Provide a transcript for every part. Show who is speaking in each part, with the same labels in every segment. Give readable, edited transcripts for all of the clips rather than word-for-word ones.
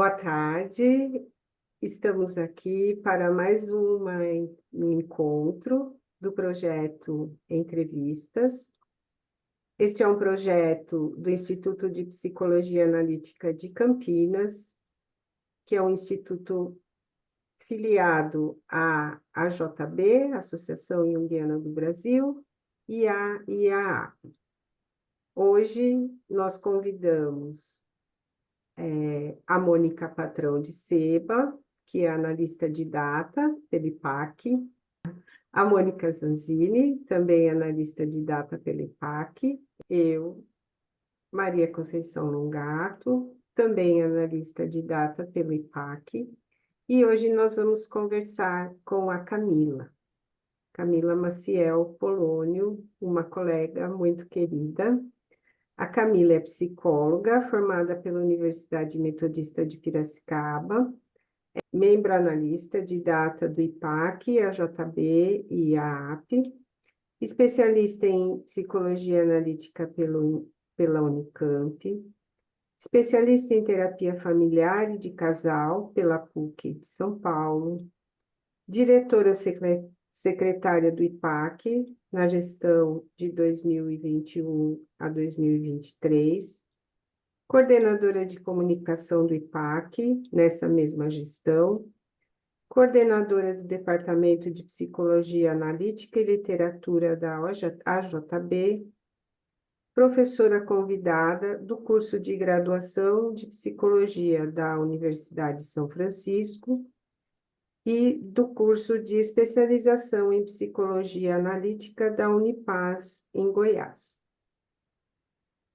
Speaker 1: Boa tarde, estamos aqui para mais um encontro do projeto Entrevistas. Este é um projeto do Instituto de Psicologia Analítica de Campinas, que é um instituto filiado à AJB, Associação Junguiana do Brasil, e à IAAP. Hoje nós convidamos a Mônica Patrão de Seba, que é analista de data pelo IPAC, a Mônica Zanzini, também analista de data pelo IPAC, eu, Maria Conceição Longato, também analista de data pelo IPAC, e hoje nós vamos conversar com a Camila Maciel Polônio, uma colega muito querida. A Camila é psicóloga, formada pela Universidade Metodista de Piracicaba, membro analista de data do IPAC, AJB e AAP, especialista em psicologia analítica pela Unicamp, especialista em terapia familiar e de casal pela PUC de São Paulo, diretora secretária do IPAC na gestão de 2021 a 2023, coordenadora de comunicação do IPAC nessa mesma gestão, coordenadora do Departamento de Psicologia Analítica e Literatura da AJB, professora convidada do curso de graduação de Psicologia da Universidade de São Francisco e do curso de especialização em Psicologia Analítica da Unipaz, em Goiás.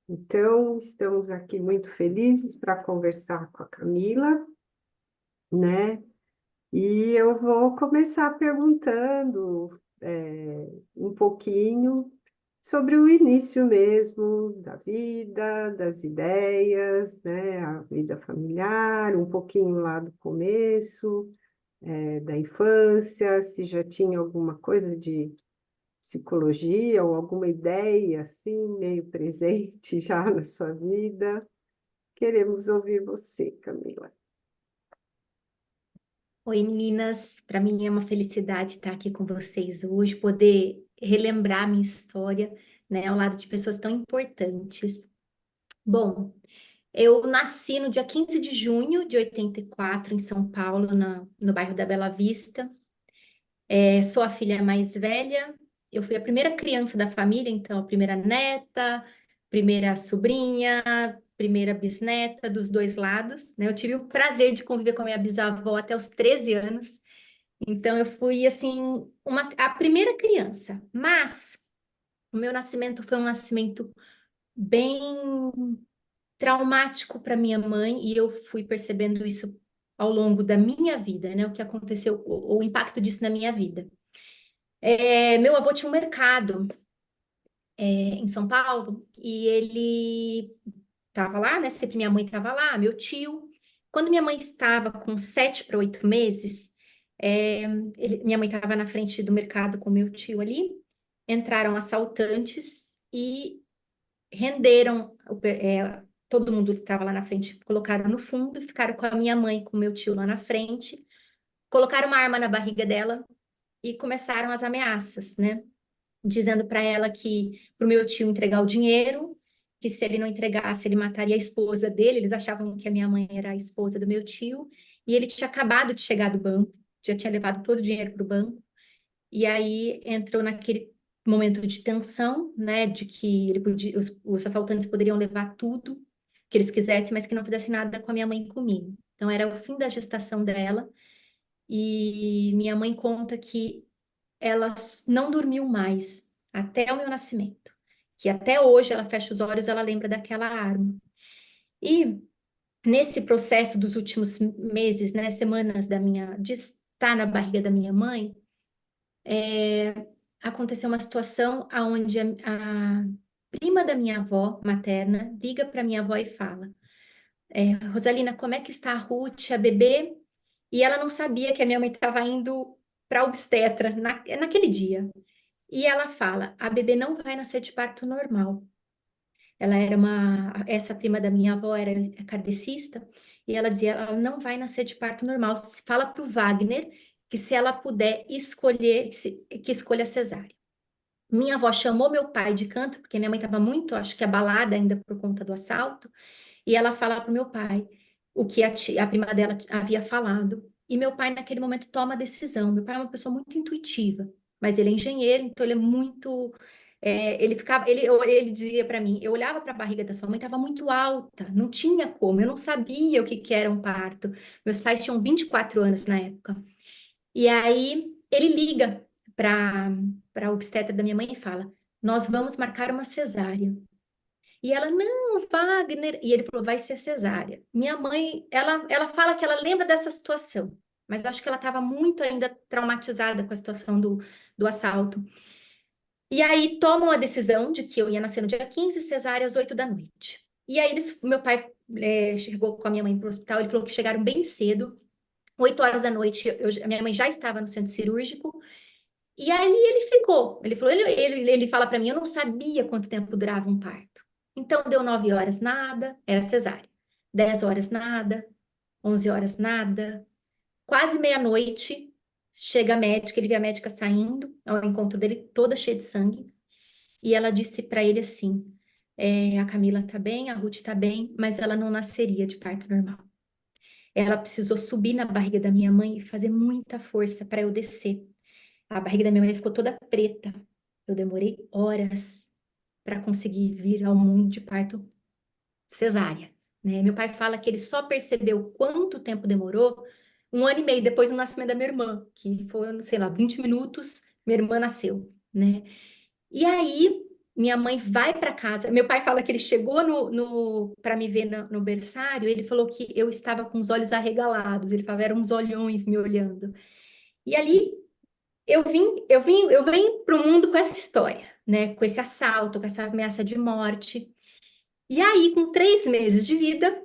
Speaker 1: Então, estamos aqui muito felizes para conversar com a Camila, né? E eu vou começar perguntando um pouquinho sobre o início mesmo da vida, das ideias, né? A vida familiar, um pouquinho lá do começo, da infância, se já tinha alguma coisa de psicologia ou alguma ideia assim, meio presente já na sua vida. Queremos ouvir você, Camila.
Speaker 2: Oi, meninas. Para mim é uma felicidade estar aqui com vocês hoje, poder relembrar minha história, né, ao lado de pessoas tão importantes. Bom, eu nasci no dia 15 de junho de 84 em São Paulo, no bairro da Bela Vista. Sou a filha mais velha. Eu fui a primeira criança da família, então a primeira neta, primeira sobrinha, primeira bisneta dos dois lados, né? Eu tive o prazer de conviver com a minha bisavó até os 13 anos. Então, eu fui, assim, a primeira criança. Mas o meu nascimento foi um nascimento bem traumático para minha mãe, e eu fui percebendo isso ao longo da minha vida, né? O que aconteceu, o impacto disso na minha vida. Meu avô tinha um mercado, em São Paulo, e ele estava lá, né? Sempre minha mãe estava lá, meu tio. Quando minha mãe estava com 7 para 8 meses, minha mãe estava na frente do mercado com meu tio ali, entraram assaltantes e renderam todo mundo que estava lá na frente, colocaram no fundo, ficaram com a minha mãe e com meu tio lá na frente, colocaram uma arma na barriga dela e começaram as ameaças, né? Dizendo para ela que para o meu tio entregar o dinheiro, que se ele não entregasse, ele mataria a esposa dele. Eles achavam que a minha mãe era a esposa do meu tio, e ele tinha acabado de chegar do banco, já tinha levado todo o dinheiro para o banco, e aí entrou naquele momento de tensão, né, de que os assaltantes poderiam levar tudo que eles quisessem, mas que não fizesse nada com a minha mãe e comigo. Então era o fim da gestação dela, e minha mãe conta que ela não dormiu mais até o meu nascimento, que até hoje ela fecha os olhos, ela lembra daquela arma. E nesse processo dos últimos meses, né, semanas de estar na barriga da minha mãe, aconteceu uma situação onde a prima da minha avó materna liga para minha avó e fala: Rosalina, como é que está a Ruth, a bebê? E ela não sabia que a minha mãe estava indo para obstetra naquele dia. E ela fala: a bebê não vai nascer de parto normal. Essa prima da minha avó era kardecista, e ela dizia, ela não vai nascer de parto normal. Fala para o Wagner que se ela puder escolher, que escolha a cesárea. Minha avó chamou meu pai de canto, porque minha mãe estava muito, acho que abalada ainda por conta do assalto, e ela fala para o meu pai o que a prima dela havia falado. E meu pai, naquele momento, toma a decisão. Meu pai é uma pessoa muito intuitiva, mas ele é engenheiro, então ele é muito. Ele ficava, ele dizia para mim, eu olhava para a barriga da sua mãe, estava muito alta, não tinha como, eu não sabia o que, que era um parto. Meus pais tinham 24 anos na época. E aí ele liga para a obstetra da minha mãe e fala: Nós vamos marcar uma cesárea. E ela, não, Wagner. E ele falou, vai ser cesárea. Minha mãe, ela fala que ela lembra dessa situação, mas acho que ela estava muito ainda traumatizada com a situação do assalto. E aí tomam a decisão de que eu ia nascer no dia 15, cesárea às 8 da noite. E aí meu pai chegou com a minha mãe para o hospital, ele falou que chegaram bem cedo, 8 horas da noite, a minha mãe já estava no centro cirúrgico, e aí ele ficou. Ele falou, ele fala para mim, eu não sabia quanto tempo durava um parto. Então deu 9 horas nada, era cesárea. 10 horas nada, 11 horas nada. Quase meia-noite, chega a médica, ele vê a médica saindo ao encontro dele, toda cheia de sangue. E ela disse para ele assim: a Camila tá bem, a Ruth tá bem, mas ela não nasceria de parto normal. Ela precisou subir na barriga da minha mãe e fazer muita força para eu descer. A barriga da minha mãe ficou toda preta. Eu demorei horas para conseguir vir ao mundo de parto cesárea, né? Meu pai fala que ele só percebeu quanto tempo demorou 1 ano e meio depois do nascimento da minha irmã, que foi, sei lá, 20 minutos, minha irmã nasceu, né? E aí, minha mãe vai para casa. Meu pai fala que ele chegou para me ver no berçário, ele falou que eu estava com os olhos arregalados, ele falava, eram uns olhões me olhando. E ali eu vim para o mundo com essa história, né? Com esse assalto, com essa ameaça de morte. E aí, com 3 meses de vida,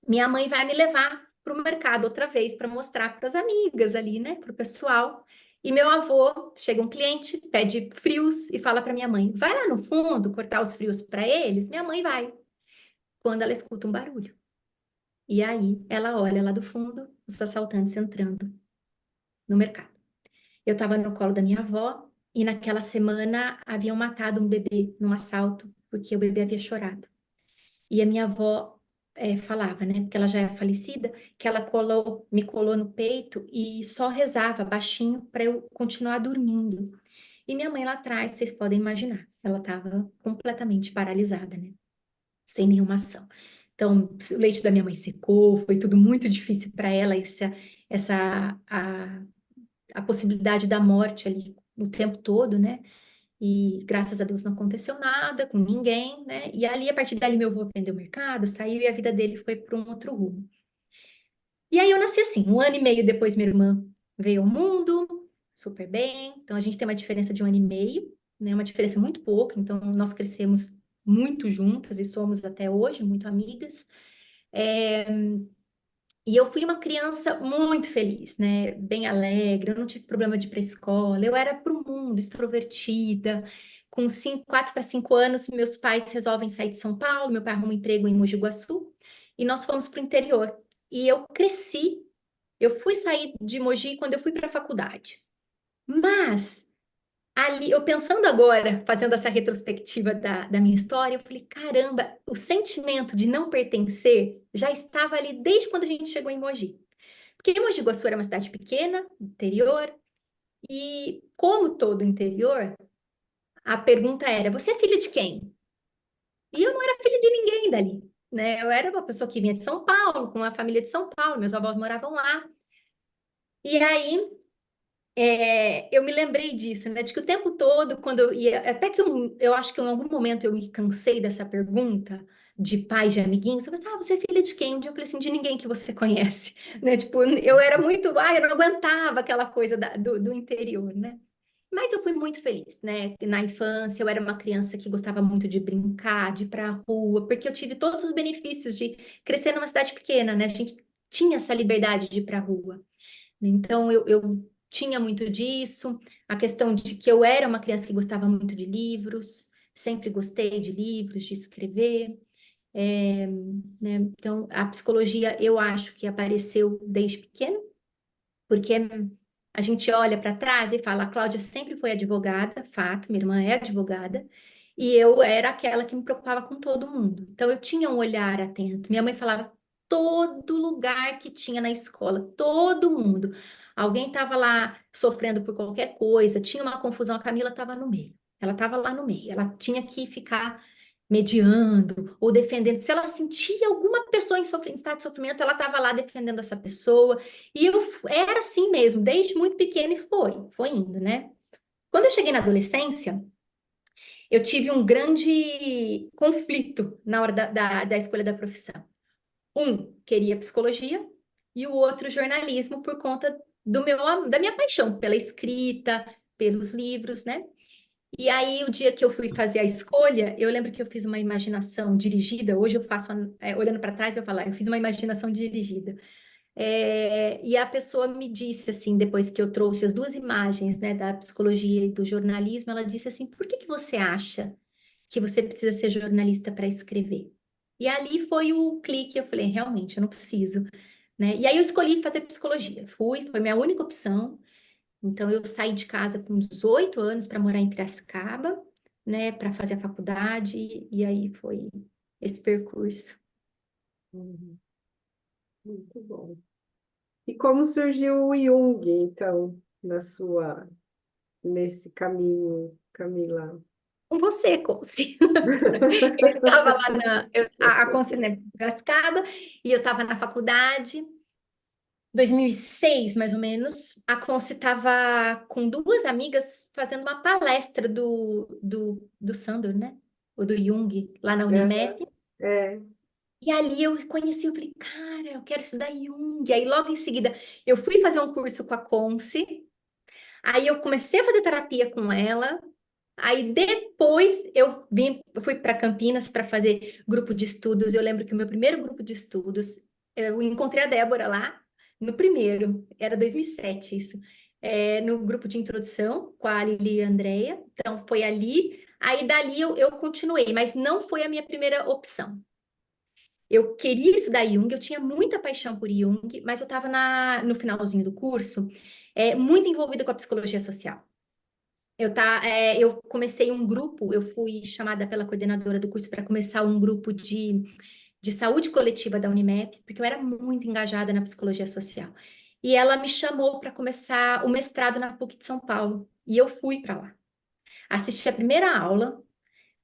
Speaker 2: minha mãe vai me levar para o mercado outra vez para mostrar para as amigas ali, né? Para o pessoal. E meu avô, chega um cliente, pede frios e fala para minha mãe: vai lá no fundo cortar os frios para eles. Minha mãe vai. Quando ela escuta um barulho. E aí ela olha lá do fundo, os assaltantes entrando no mercado. Eu estava no colo da minha avó e naquela semana haviam matado um bebê num assalto, porque o bebê havia chorado. E a minha avó falava, né, porque ela já é falecida, que ela me colou no peito e só rezava baixinho para eu continuar dormindo. E minha mãe lá atrás, vocês podem imaginar, ela estava completamente paralisada, né, sem nenhuma ação. Então, o leite da minha mãe secou, foi tudo muito difícil para ela, essa a possibilidade da morte ali o tempo todo, né? E graças a Deus não aconteceu nada com ninguém, né? E ali, a partir dali, meu avô aprendeu o mercado, saiu e a vida dele foi para um outro rumo. E aí eu nasci assim, 1 ano e meio depois minha irmã veio ao mundo, super bem. Então a gente tem uma diferença de 1 ano e meio, né? Uma diferença muito pouca. Então nós crescemos muito juntas e somos até hoje muito amigas. É, E eu fui uma criança muito feliz, né? Bem alegre, eu não tive problema de ir para a escola, eu era para o mundo, extrovertida. Com 4 para 5 anos, meus pais resolvem sair de São Paulo, meu pai arruma um emprego em Mogi Guaçu, e nós fomos para o interior. E eu cresci, eu fui sair de Mogi quando eu fui para a faculdade. Mas ali, eu pensando agora, fazendo essa retrospectiva da minha história, eu falei, caramba, o sentimento de não pertencer já estava ali desde quando a gente chegou em Mogi. Porque Mogi Guaçu era uma cidade pequena, interior, e como todo interior, a pergunta era, você é filho de quem? E eu não era filha de ninguém dali, né? Eu era uma pessoa que vinha de São Paulo, com uma família de São Paulo, meus avós moravam lá. E aí, eu me lembrei disso, né? De que o tempo todo, quando eu ia, até que eu acho que em algum momento eu me cansei dessa pergunta de pais de amiguinhos, eu falei, você é filha de quem? Um dia eu falei assim, de ninguém que você conhece, né? Tipo, eu era muito, eu não aguentava aquela coisa do interior, né? Mas eu fui muito feliz, né? Na infância, eu era uma criança que gostava muito de brincar, de ir para a rua, porque eu tive todos os benefícios de crescer numa cidade pequena, né? A gente tinha essa liberdade de ir para a rua. Então, eu tinha muito disso, a questão de que eu era uma criança que gostava muito de livros, sempre gostei de livros, de escrever. né? Então, a psicologia eu acho que apareceu desde pequeno, porque a gente olha para trás e fala, a Cláudia sempre foi advogada, fato, minha irmã é advogada, e eu era aquela que me preocupava com todo mundo. Então eu tinha um olhar atento. Minha mãe falava todo lugar que tinha na escola, todo mundo. Alguém estava lá sofrendo por qualquer coisa, tinha uma confusão, a Camila estava no meio. Ela estava lá no meio, ela tinha que ficar mediando ou defendendo. Se ela sentia alguma pessoa em estado de sofrimento, ela estava lá defendendo essa pessoa. E eu era assim mesmo, desde muito pequena e foi indo, né? Quando eu cheguei na adolescência, eu tive um grande conflito na hora da escolha da profissão. Um queria psicologia e o outro jornalismo por conta da minha paixão pela escrita, pelos livros, né? E aí, o dia que eu fui fazer a escolha, eu lembro que eu fiz uma imaginação dirigida. Hoje eu faço, olhando para trás, eu falo, eu fiz uma imaginação dirigida. E a pessoa me disse assim, depois que eu trouxe as duas imagens, né, da psicologia e do jornalismo, ela disse assim: por que que você acha que você precisa ser jornalista para escrever? E ali foi o clique, eu falei, realmente, eu não preciso, né? E aí eu escolhi fazer psicologia. Foi minha única opção. Então eu saí de casa com 18 anos para morar em Piracicaba, né, para fazer a faculdade, e aí foi esse percurso.
Speaker 1: Uhum. Muito bom. E como surgiu o Jung, então, nesse caminho, Camila?
Speaker 2: Com você, Conce. Eu estava lá a Conce, né, em Piracicaba, e eu estava na faculdade, 2006, mais ou menos. A Conce estava com duas amigas fazendo uma palestra do Sandor, né? O do Jung, lá na
Speaker 1: Aham.
Speaker 2: Unimep.
Speaker 1: É.
Speaker 2: E ali eu conheci, eu falei, cara, eu quero estudar Jung. Aí logo em seguida eu fui fazer um curso com a Conce, aí eu comecei a fazer terapia com ela. Aí depois eu fui para Campinas para fazer grupo de estudos. Eu lembro que o meu primeiro grupo de estudos, eu encontrei a Débora lá, no primeiro, era 2007 isso, no grupo de introdução com a Lili e a Andrea. Então foi ali, aí dali eu continuei, mas não foi a minha primeira opção. Eu queria estudar Jung, eu tinha muita paixão por Jung, mas eu estava no finalzinho do curso, muito envolvida com a psicologia social. Eu comecei um grupo, eu fui chamada pela coordenadora do curso para começar um grupo de saúde coletiva da Unimep, porque eu era muito engajada na psicologia social. E ela me chamou para começar o mestrado na PUC de São Paulo. E eu fui para lá. Assisti a primeira aula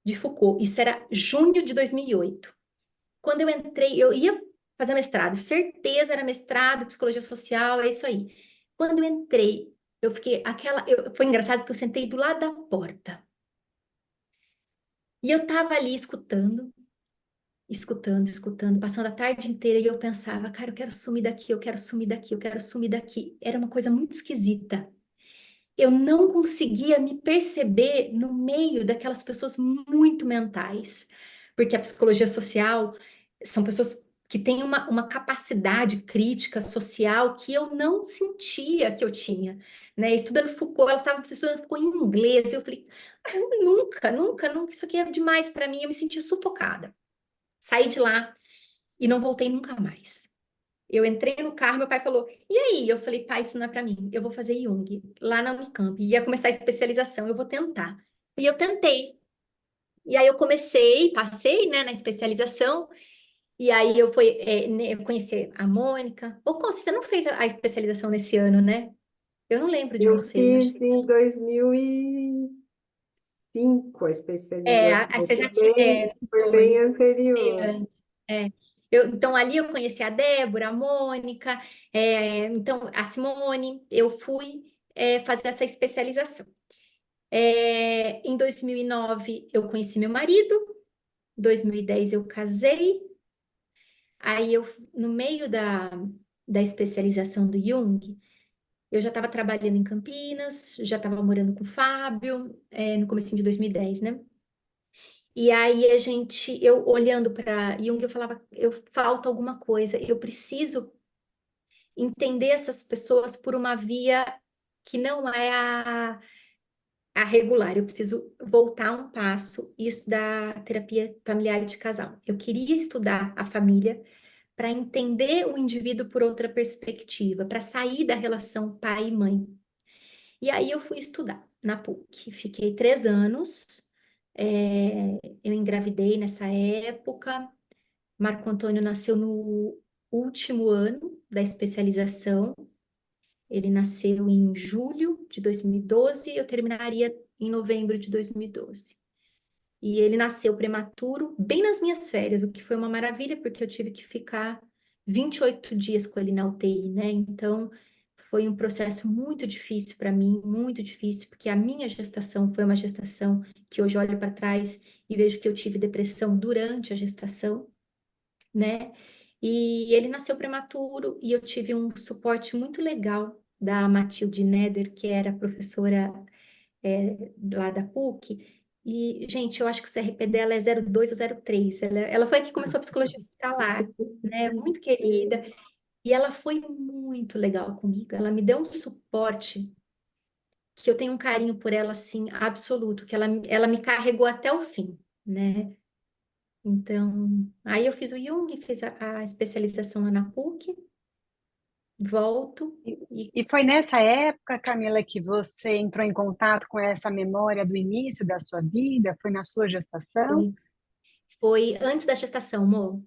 Speaker 2: de Foucault, isso era junho de 2008. Quando eu entrei, eu ia fazer mestrado, certeza era mestrado, psicologia social, é isso aí. Quando eu entrei, eu fiquei foi engraçado porque eu sentei do lado da porta. E eu tava ali escutando, escutando, escutando, passando a tarde inteira e eu pensava, cara, eu quero sumir daqui, eu quero sumir daqui, eu quero sumir daqui. Era uma coisa muito esquisita. Eu não conseguia me perceber no meio daquelas pessoas muito mentais, porque a psicologia social são pessoas que têm uma capacidade crítica social que eu não sentia que eu tinha, né? Estudando Foucault, elas estavam estudando Foucault em inglês, e eu falei, "Ah, nunca, nunca, nunca, isso aqui é demais para mim", eu me sentia sufocada. Saí de lá e não voltei nunca mais. Eu entrei no carro, meu pai falou: "E aí?" Eu falei: "Pai, isso não é para mim. Eu vou fazer Jung lá na Unicamp. Ia começar a especialização, eu vou tentar." E eu tentei. E aí eu comecei, passei, né, na especialização. E aí eu conheci a Mônica. Ô, Conce, você não fez a especialização nesse ano, né? Eu não lembro de
Speaker 1: Eu
Speaker 2: você. Acho
Speaker 1: fiz
Speaker 2: que
Speaker 1: em 2005 a
Speaker 2: você
Speaker 1: especialização,
Speaker 2: já tinha.
Speaker 1: foi bem
Speaker 2: Foi.
Speaker 1: anterior.
Speaker 2: É. Então, ali eu conheci a Débora, a Mônica, então, a Simone. Eu fui fazer essa especialização. Em 2009, eu conheci meu marido. Em 2010, eu casei. Aí, no meio da especialização do Jung, eu já estava trabalhando em Campinas, já estava morando com o Fábio, no comecinho de 2010, né? E aí eu olhando para Jung, eu falava, falta alguma coisa, eu preciso entender essas pessoas por uma via que não é a regular, eu preciso voltar um passo e estudar terapia familiar e de casal. Eu queria estudar a família para entender o indivíduo por outra perspectiva, para sair da relação pai e mãe. E aí eu fui estudar na PUC. Fiquei 3 anos. Eu engravidei nessa época. Marco Antônio nasceu no último ano da especialização. Ele nasceu em julho de 2012, eu terminaria em novembro de 2012. E ele nasceu prematuro, bem nas minhas férias, o que foi uma maravilha, porque eu tive que ficar 28 dias com ele na UTI, né? Então, foi um processo muito difícil para mim, muito difícil, porque a minha gestação foi uma gestação que hoje olho para trás e vejo que eu tive depressão durante a gestação, né? E ele nasceu prematuro e eu tive um suporte muito legal da Matilde Neder, que era professora lá da PUC. E, gente, eu acho que o CRP dela é 02 ou 03. Ela foi a que começou a psicologia hospitalar, né? Muito querida. E ela foi muito legal comigo. Ela me deu um suporte que eu tenho um carinho por ela, assim, absoluto, que ela me carregou até o fim, né? Então, aí eu fiz o Jung, fiz a especialização lá na PUC, volto e
Speaker 3: E foi nessa época, Camila, que você entrou em contato com essa memória do início da sua vida? Foi na sua gestação?
Speaker 2: foi, foi antes da gestação, amor.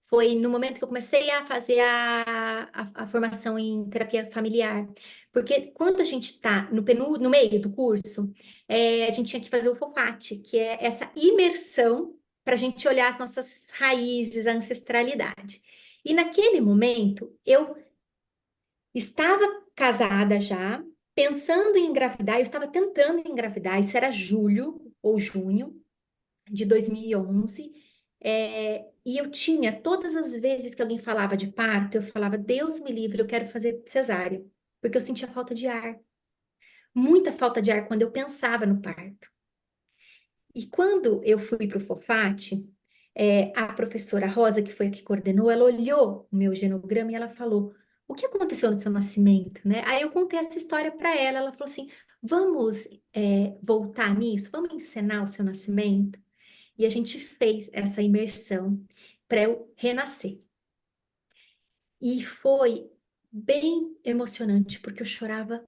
Speaker 2: Foi no momento que eu comecei a fazer a formação em terapia familiar. Porque quando a gente está no meio do curso, a gente tinha que fazer o FOFAT, que é essa imersão para a gente olhar as nossas raízes, a ancestralidade. E naquele momento, eu estava casada já, pensando em engravidar, eu estava tentando engravidar, isso era julho ou junho de 2011, e eu tinha, todas as vezes que alguém falava de parto, eu falava, Deus me livre, eu quero fazer cesárea, porque eu sentia falta de ar, muita falta de ar quando eu pensava no parto. E quando eu fui para o Fofate, a professora Rosa, que foi a que coordenou, ela olhou o meu genograma e ela falou, o que aconteceu no seu nascimento, né? Aí eu contei essa história para ela, ela falou assim, vamos, voltar nisso, vamos encenar o seu nascimento? E a gente fez essa imersão para eu renascer. E foi bem emocionante, porque eu chorava.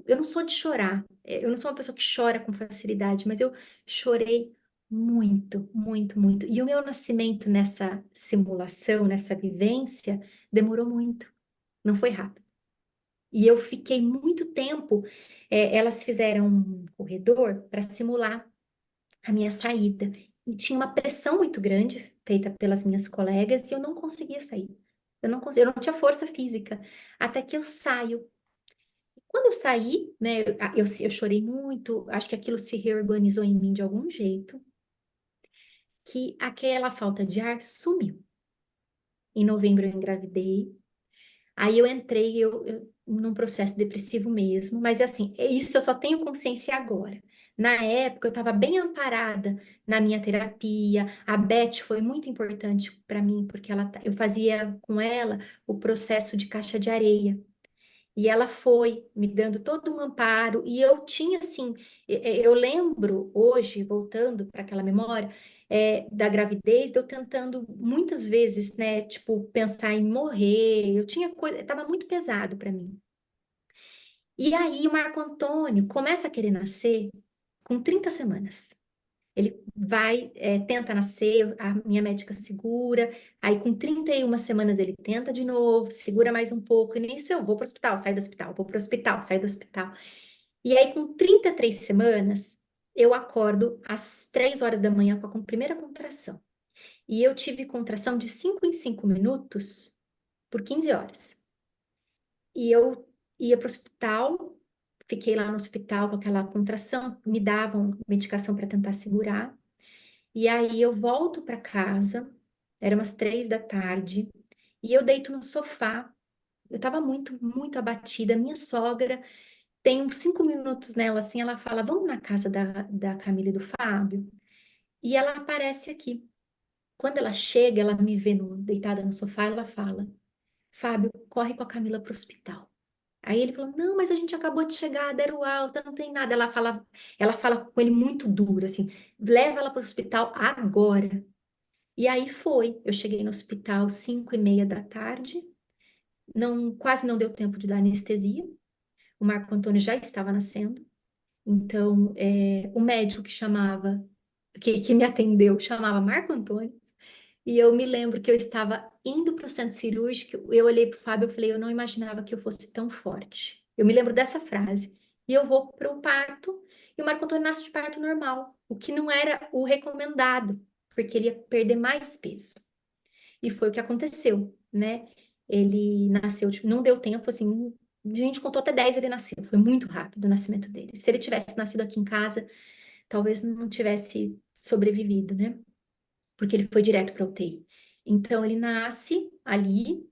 Speaker 2: Eu não sou de chorar, eu não sou uma pessoa que chora com facilidade, mas eu chorei muito, muito, muito. E o meu nascimento nessa simulação, nessa vivência, demorou muito, não foi rápido. E eu fiquei muito tempo, elas fizeram um corredor para simular a minha saída. E tinha uma pressão muito grande feita pelas minhas colegas e eu não conseguia sair. Eu não tinha força física. Até que eu saio. Quando eu saí, né, eu chorei muito, acho que aquilo se reorganizou em mim de algum jeito, que aquela falta de ar sumiu. Em novembro eu engravidei, aí eu entrei num processo depressivo mesmo, mas assim, isso eu só tenho consciência agora. Na época eu estava bem amparada na minha terapia. A Beth foi muito importante para mim, porque eu fazia com ela o processo de caixa de areia. E ela foi me dando todo um amparo, e eu tinha assim, eu lembro hoje, voltando para aquela memória, da gravidez, de eu tentando muitas vezes, né, tipo, pensar em morrer, eu tinha coisa, estava muito pesado para mim. E aí o Marco Antônio começa a querer nascer com 30 semanas. Ele vai, tenta nascer, a minha médica segura, aí com 31 semanas ele tenta de novo, segura mais um pouco, e nisso eu vou para o hospital, saio do hospital, vou para o hospital, saio do hospital. E aí com 33 semanas, eu acordo às 3 horas da manhã com a primeira contração. E eu tive contração de 5 em 5 minutos por 15 horas. E eu ia para o hospital, fiquei lá no hospital com aquela contração, me davam medicação para tentar segurar. E aí eu volto para casa, era umas 3 da tarde, e eu deito no sofá. Eu estava muito, muito abatida. Minha sogra tem uns 5 minutos nela, assim, ela fala: vamos na casa da Camila e do Fábio? E ela aparece aqui. Quando ela chega, ela me vê deitada no sofá, ela fala: Fábio, corre com a Camila para o hospital. Aí ele falou, não, mas a gente acabou de chegar, deram alta, não tem nada. Ela fala com ele muito duro, assim, leva ela para o hospital agora. E aí foi, eu cheguei no hospital 5:30 da tarde, não, quase não deu tempo de dar anestesia, o Marco Antônio já estava nascendo, então o médico que me atendeu, chamava Marco Antônio, e eu me lembro que eu estava indo para o centro cirúrgico, eu olhei para o Fábio e falei, eu não imaginava que eu fosse tão forte. Eu me lembro dessa frase. E eu vou para o parto, e o Marco Antônio nasce de parto normal, o que não era o recomendado, porque ele ia perder mais peso. E foi o que aconteceu, né? Ele nasceu, tipo, não deu tempo, assim, a gente contou até 10, ele nasceu. Foi muito rápido o nascimento dele. Se ele tivesse nascido aqui em casa, talvez não tivesse sobrevivido, né? Porque ele foi direto para UTI. Então, ele nasce ali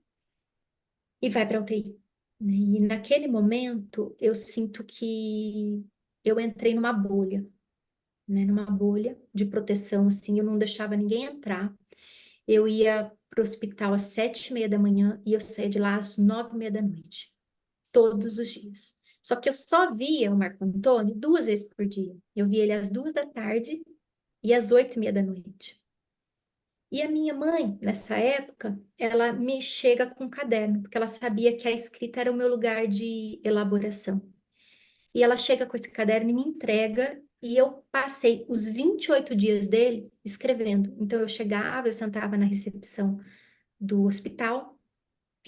Speaker 2: e vai para UTI, né? E naquele momento, eu sinto que eu entrei numa bolha, né? Numa bolha de proteção, assim, eu não deixava ninguém entrar. Eu ia para o hospital às 7:30 da manhã e eu saía de lá às 9:30 da noite, todos os dias. Só que eu só via o Marco Antônio 2 vezes por dia. Eu via ele às 2 da tarde e às 8:30 da noite. E a minha mãe, nessa época, ela me chega com um caderno, porque ela sabia que a escrita era o meu lugar de elaboração. E ela chega com esse caderno e me entrega, e eu passei os 28 dias dele escrevendo. Então eu chegava, eu sentava na recepção do hospital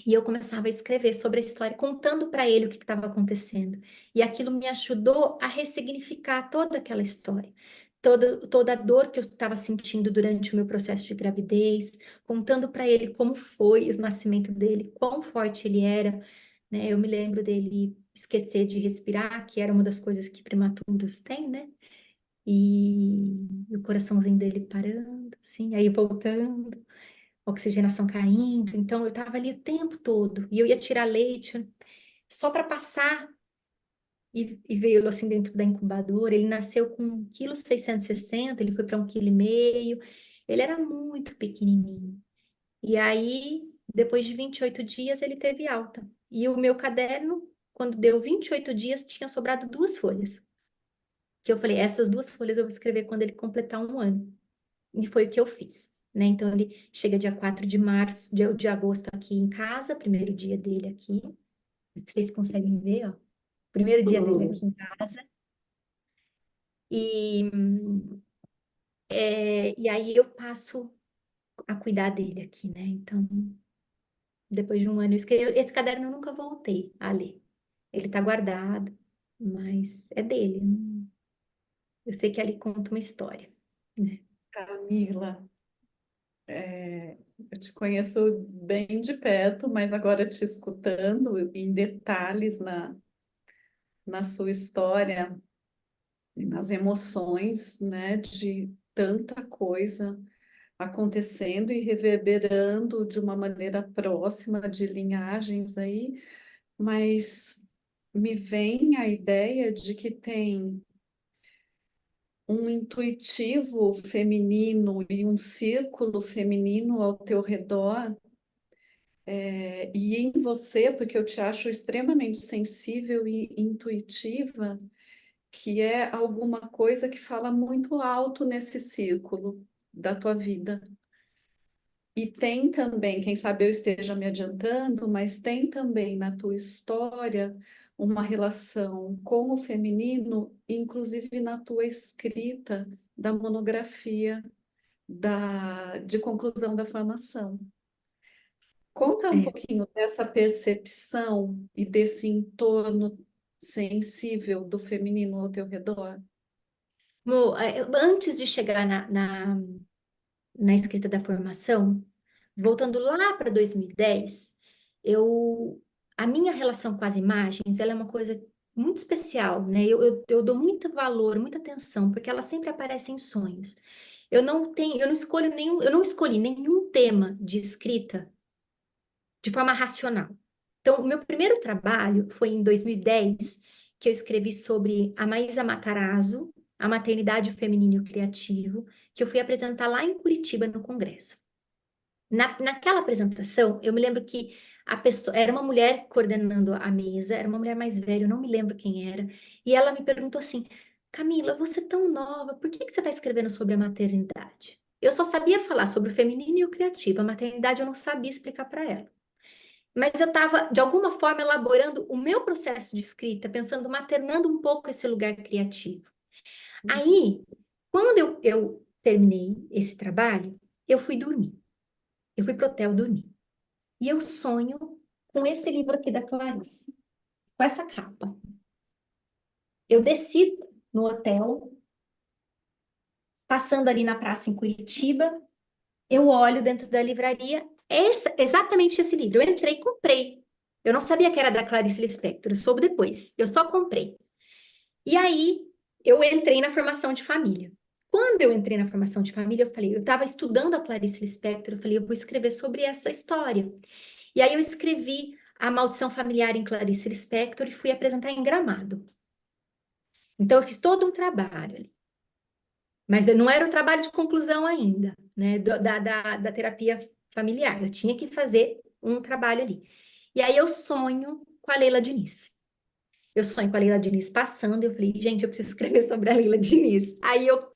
Speaker 2: e eu começava a escrever sobre a história, contando para ele o que estava acontecendo. E aquilo me ajudou a ressignificar toda aquela história. Toda a dor que eu estava sentindo durante o meu processo de gravidez, contando para ele como foi o nascimento dele, quão forte ele era, né? Eu me lembro dele esquecer de respirar, que era uma das coisas que prematuros têm, né? E o coraçãozinho dele parando, assim, aí voltando, oxigenação caindo. Então, eu estava ali o tempo todo. E eu ia tirar leite só para passar e vê-lo assim dentro da incubadora. Ele nasceu com 1,660 kg, ele foi para 1,5 kg. Ele era muito pequenininho. E aí, depois de 28 dias, ele teve alta. E o meu caderno, quando deu 28 dias, tinha sobrado 2 folhas. Que eu falei, essas 2 folhas eu vou escrever quando ele completar 1 ano. E foi o que eu fiz, né? Então, ele chega dia 4 de março, de agosto aqui em casa, primeiro dia dele aqui. Vocês conseguem ver, ó. Primeiro dia dele aqui em casa. E, e aí eu passo a cuidar dele aqui, né? Então, depois de 1 ano, eu escrevi. Esse caderno eu nunca voltei a ler. Ele tá guardado, mas é dele. Eu sei que ali conta uma história, né?
Speaker 4: Camila, eu te conheço bem de perto, mas agora te escutando em detalhes na sua história, e nas emoções, né, de tanta coisa acontecendo e reverberando de uma maneira próxima de linhagens aí, mas me vem a ideia de que tem um intuitivo feminino e um círculo feminino ao teu redor, e em você, porque eu te acho extremamente sensível e intuitiva, que é alguma coisa que fala muito alto nesse círculo da tua vida. E tem também, quem sabe eu esteja me adiantando, mas tem também na tua história uma relação com o feminino, inclusive na tua escrita da monografia de conclusão da formação. Conta um
Speaker 2: É.
Speaker 4: pouquinho dessa percepção e desse entorno sensível do feminino ao teu redor.
Speaker 2: Antes de chegar na escrita da formação, voltando lá para 2010, a minha relação com as imagens, ela é uma coisa muito especial, né? Eu dou muito valor, muita atenção, porque ela sempre aparece em sonhos. Eu não escolhi nenhum tema de escrita de forma racional. Então, o meu primeiro trabalho foi em 2010, que eu escrevi sobre a Maísa Matarazzo, a maternidade feminina e o criativo, que eu fui apresentar lá em Curitiba no congresso. Naquela apresentação, eu me lembro que a pessoa era uma mulher coordenando a mesa, era uma mulher mais velha, eu não me lembro quem era, e ela me perguntou assim: Camila, você é tão nova, por que que você está escrevendo sobre a maternidade? Eu só sabia falar sobre o feminino e o criativo, a maternidade eu não sabia explicar para ela. Mas eu estava, de alguma forma, elaborando o meu processo de escrita, pensando, maternando um pouco esse lugar criativo. Aí, quando eu terminei esse trabalho, eu fui dormir. Eu fui pro hotel dormir. E eu sonho com esse livro aqui da Clarice, com essa capa. Eu desci no hotel, passando ali na praça em Curitiba, eu olho dentro da livraria, exatamente esse livro. Eu entrei e comprei. Eu não sabia que era da Clarice Lispector, soube depois. Eu só comprei. E aí, eu entrei na formação de família. Quando eu entrei na formação de família, eu falei, eu estava estudando a Clarice Lispector, eu falei, eu vou escrever sobre essa história. E aí eu escrevi A Maldição Familiar em Clarice Lispector e fui apresentar em Gramado. Então eu fiz todo um trabalho ali. Mas não era o trabalho de conclusão ainda, né, da terapia familiar. Eu tinha que fazer um trabalho ali. E aí eu sonho com a Leila Diniz. Eu sonho com a Leila Diniz passando, e eu falei, gente, eu preciso escrever sobre a Leila Diniz. Aí eu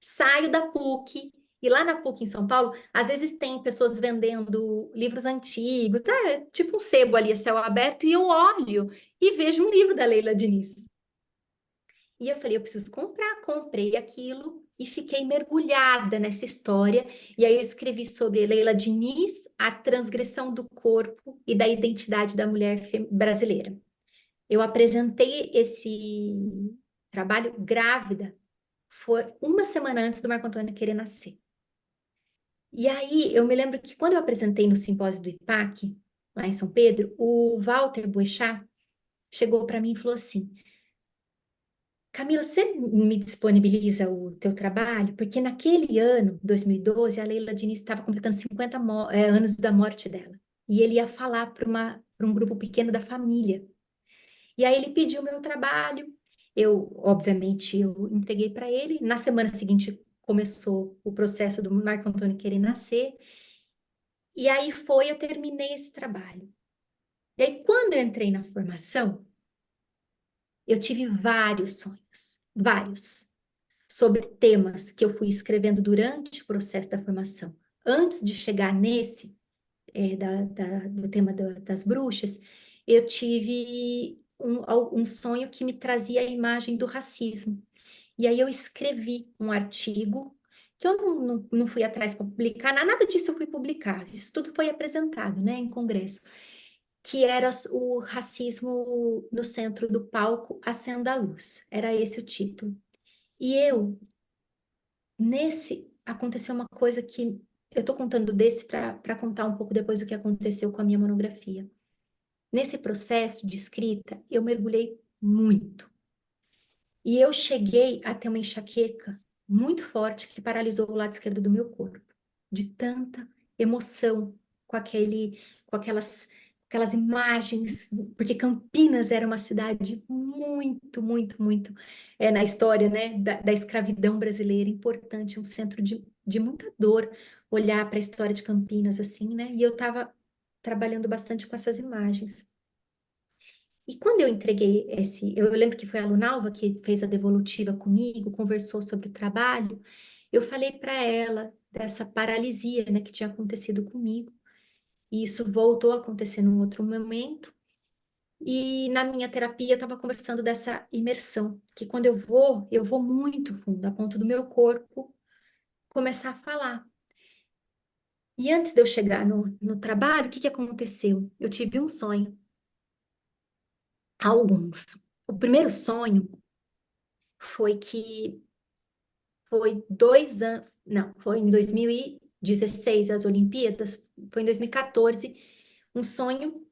Speaker 2: saio da PUC, e lá na PUC em São Paulo, às vezes tem pessoas vendendo livros antigos, tipo um sebo ali, a céu aberto, e eu olho e vejo um livro da Leila Diniz. E eu falei, eu preciso comprar, comprei aquilo e fiquei mergulhada nessa história. E aí eu escrevi sobre Leila Diniz, a transgressão do corpo e da identidade da mulher brasileira. Eu apresentei esse trabalho grávida, foi uma semana antes do Marco Antônio querer nascer. E aí eu me lembro que quando eu apresentei no simpósio do IPAC, lá em São Pedro, o Walter Boechat chegou para mim e falou assim: Camila, você me disponibiliza o teu trabalho? Porque naquele ano, 2012, a Leila Diniz estava completando 50 anos da morte dela. E ele ia falar para um grupo pequeno da família. E aí ele pediu meu trabalho. Obviamente, eu entreguei para ele. Na semana seguinte, começou o processo do Marco Antônio querer nascer. E aí eu terminei esse trabalho. E aí, quando eu entrei na formação, eu tive vários sonhos, vários, sobre temas que eu fui escrevendo durante o processo da formação. Antes de chegar nesse, do tema das bruxas, eu tive um sonho que me trazia a imagem do racismo. E aí eu escrevi um artigo, que eu não fui atrás para publicar, nada disso eu fui publicar, isso tudo foi apresentado, né, em congresso, que era o racismo no centro do palco, Acenda a Luz. Era esse o título. E aconteceu uma coisa que eu estou contando desse para contar um pouco depois o que aconteceu com a minha monografia. Nesse processo de escrita, eu mergulhei muito. E eu cheguei a ter uma enxaqueca muito forte que paralisou o lado esquerdo do meu corpo, de tanta emoção com aquelas imagens, porque Campinas era uma cidade muito, muito, muito, na história, né, da escravidão brasileira, importante, um centro de muita dor, olhar para a história de Campinas assim, né, e eu estava trabalhando bastante com essas imagens. E quando eu entreguei eu lembro que foi a Lunalva que fez a devolutiva comigo, conversou sobre o trabalho, eu falei para ela dessa paralisia, né, que tinha acontecido comigo. E isso voltou a acontecer num outro momento. E na minha terapia eu estava conversando dessa imersão, que quando eu vou muito fundo, a ponto do meu corpo começar a falar. E antes de eu chegar no trabalho, o que aconteceu? Eu tive um sonho. Alguns. O primeiro sonho foi que foi 2 anos, não, foi em 2016 as Olimpíadas, foi em 2014, um sonho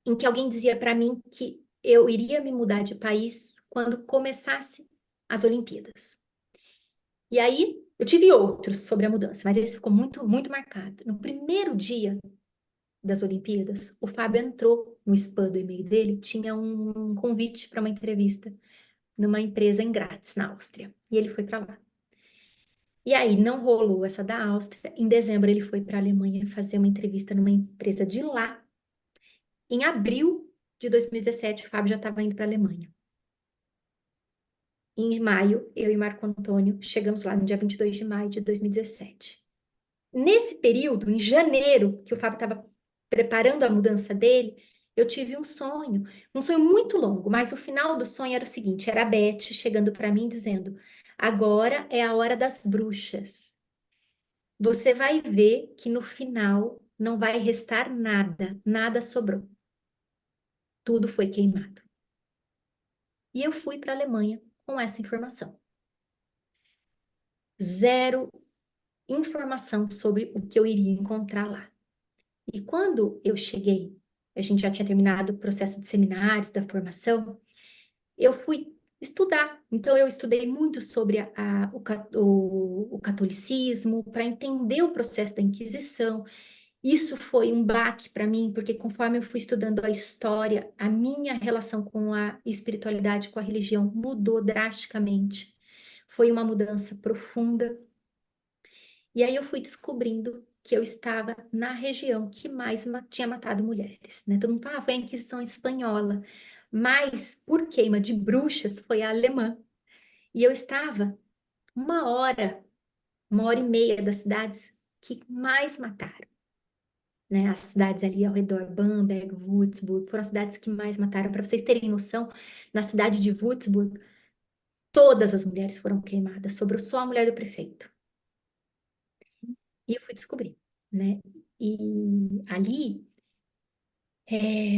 Speaker 2: em que alguém dizia para mim que eu iria me mudar de país quando começasse as Olimpíadas. E aí eu tive outros sobre a mudança, mas esse ficou muito, muito marcado. No primeiro dia das Olimpíadas, o Fábio entrou no spam do e-mail dele, tinha um convite para uma entrevista numa empresa em Graz, na Áustria, e ele foi para lá. E aí não rolou essa da Áustria. Em dezembro ele foi para a Alemanha fazer uma entrevista numa empresa de lá. Em abril de 2017, o Fábio já estava indo para a Alemanha. Em maio, eu e Marco Antônio chegamos lá no dia 22 de maio de 2017. Nesse período, em janeiro, que o Fábio estava preparando a mudança dele, eu tive um sonho muito longo, mas o final do sonho era o seguinte: era a Beth chegando para mim dizendo: agora é a hora das bruxas. Você vai ver que no final não vai restar nada, nada sobrou. Tudo foi queimado. E eu fui para a Alemanha com essa informação. Zero informação sobre o que eu iria encontrar lá. E quando eu cheguei, a gente já tinha terminado o processo de seminários, da formação, eu fui estudar. Então, eu estudei muito sobre o catolicismo, para entender o processo da Inquisição. Isso foi um baque para mim, porque conforme eu fui estudando a história, a minha relação com a espiritualidade, com a religião, mudou drasticamente. Foi uma mudança profunda. E aí eu fui descobrindo que eu estava na região que mais tinha matado mulheres, né? Todo mundo fala, foi a Inquisição Espanhola, mas por queima de bruxas foi a alemã. E eu estava uma hora e meia das cidades que mais mataram, né? As cidades ali ao redor, Bamberg, Würzburg, foram as cidades que mais mataram. Para vocês terem noção, na cidade de Würzburg, todas as mulheres foram queimadas, sobrou só a mulher do prefeito. E eu fui descobrir, né? E ali,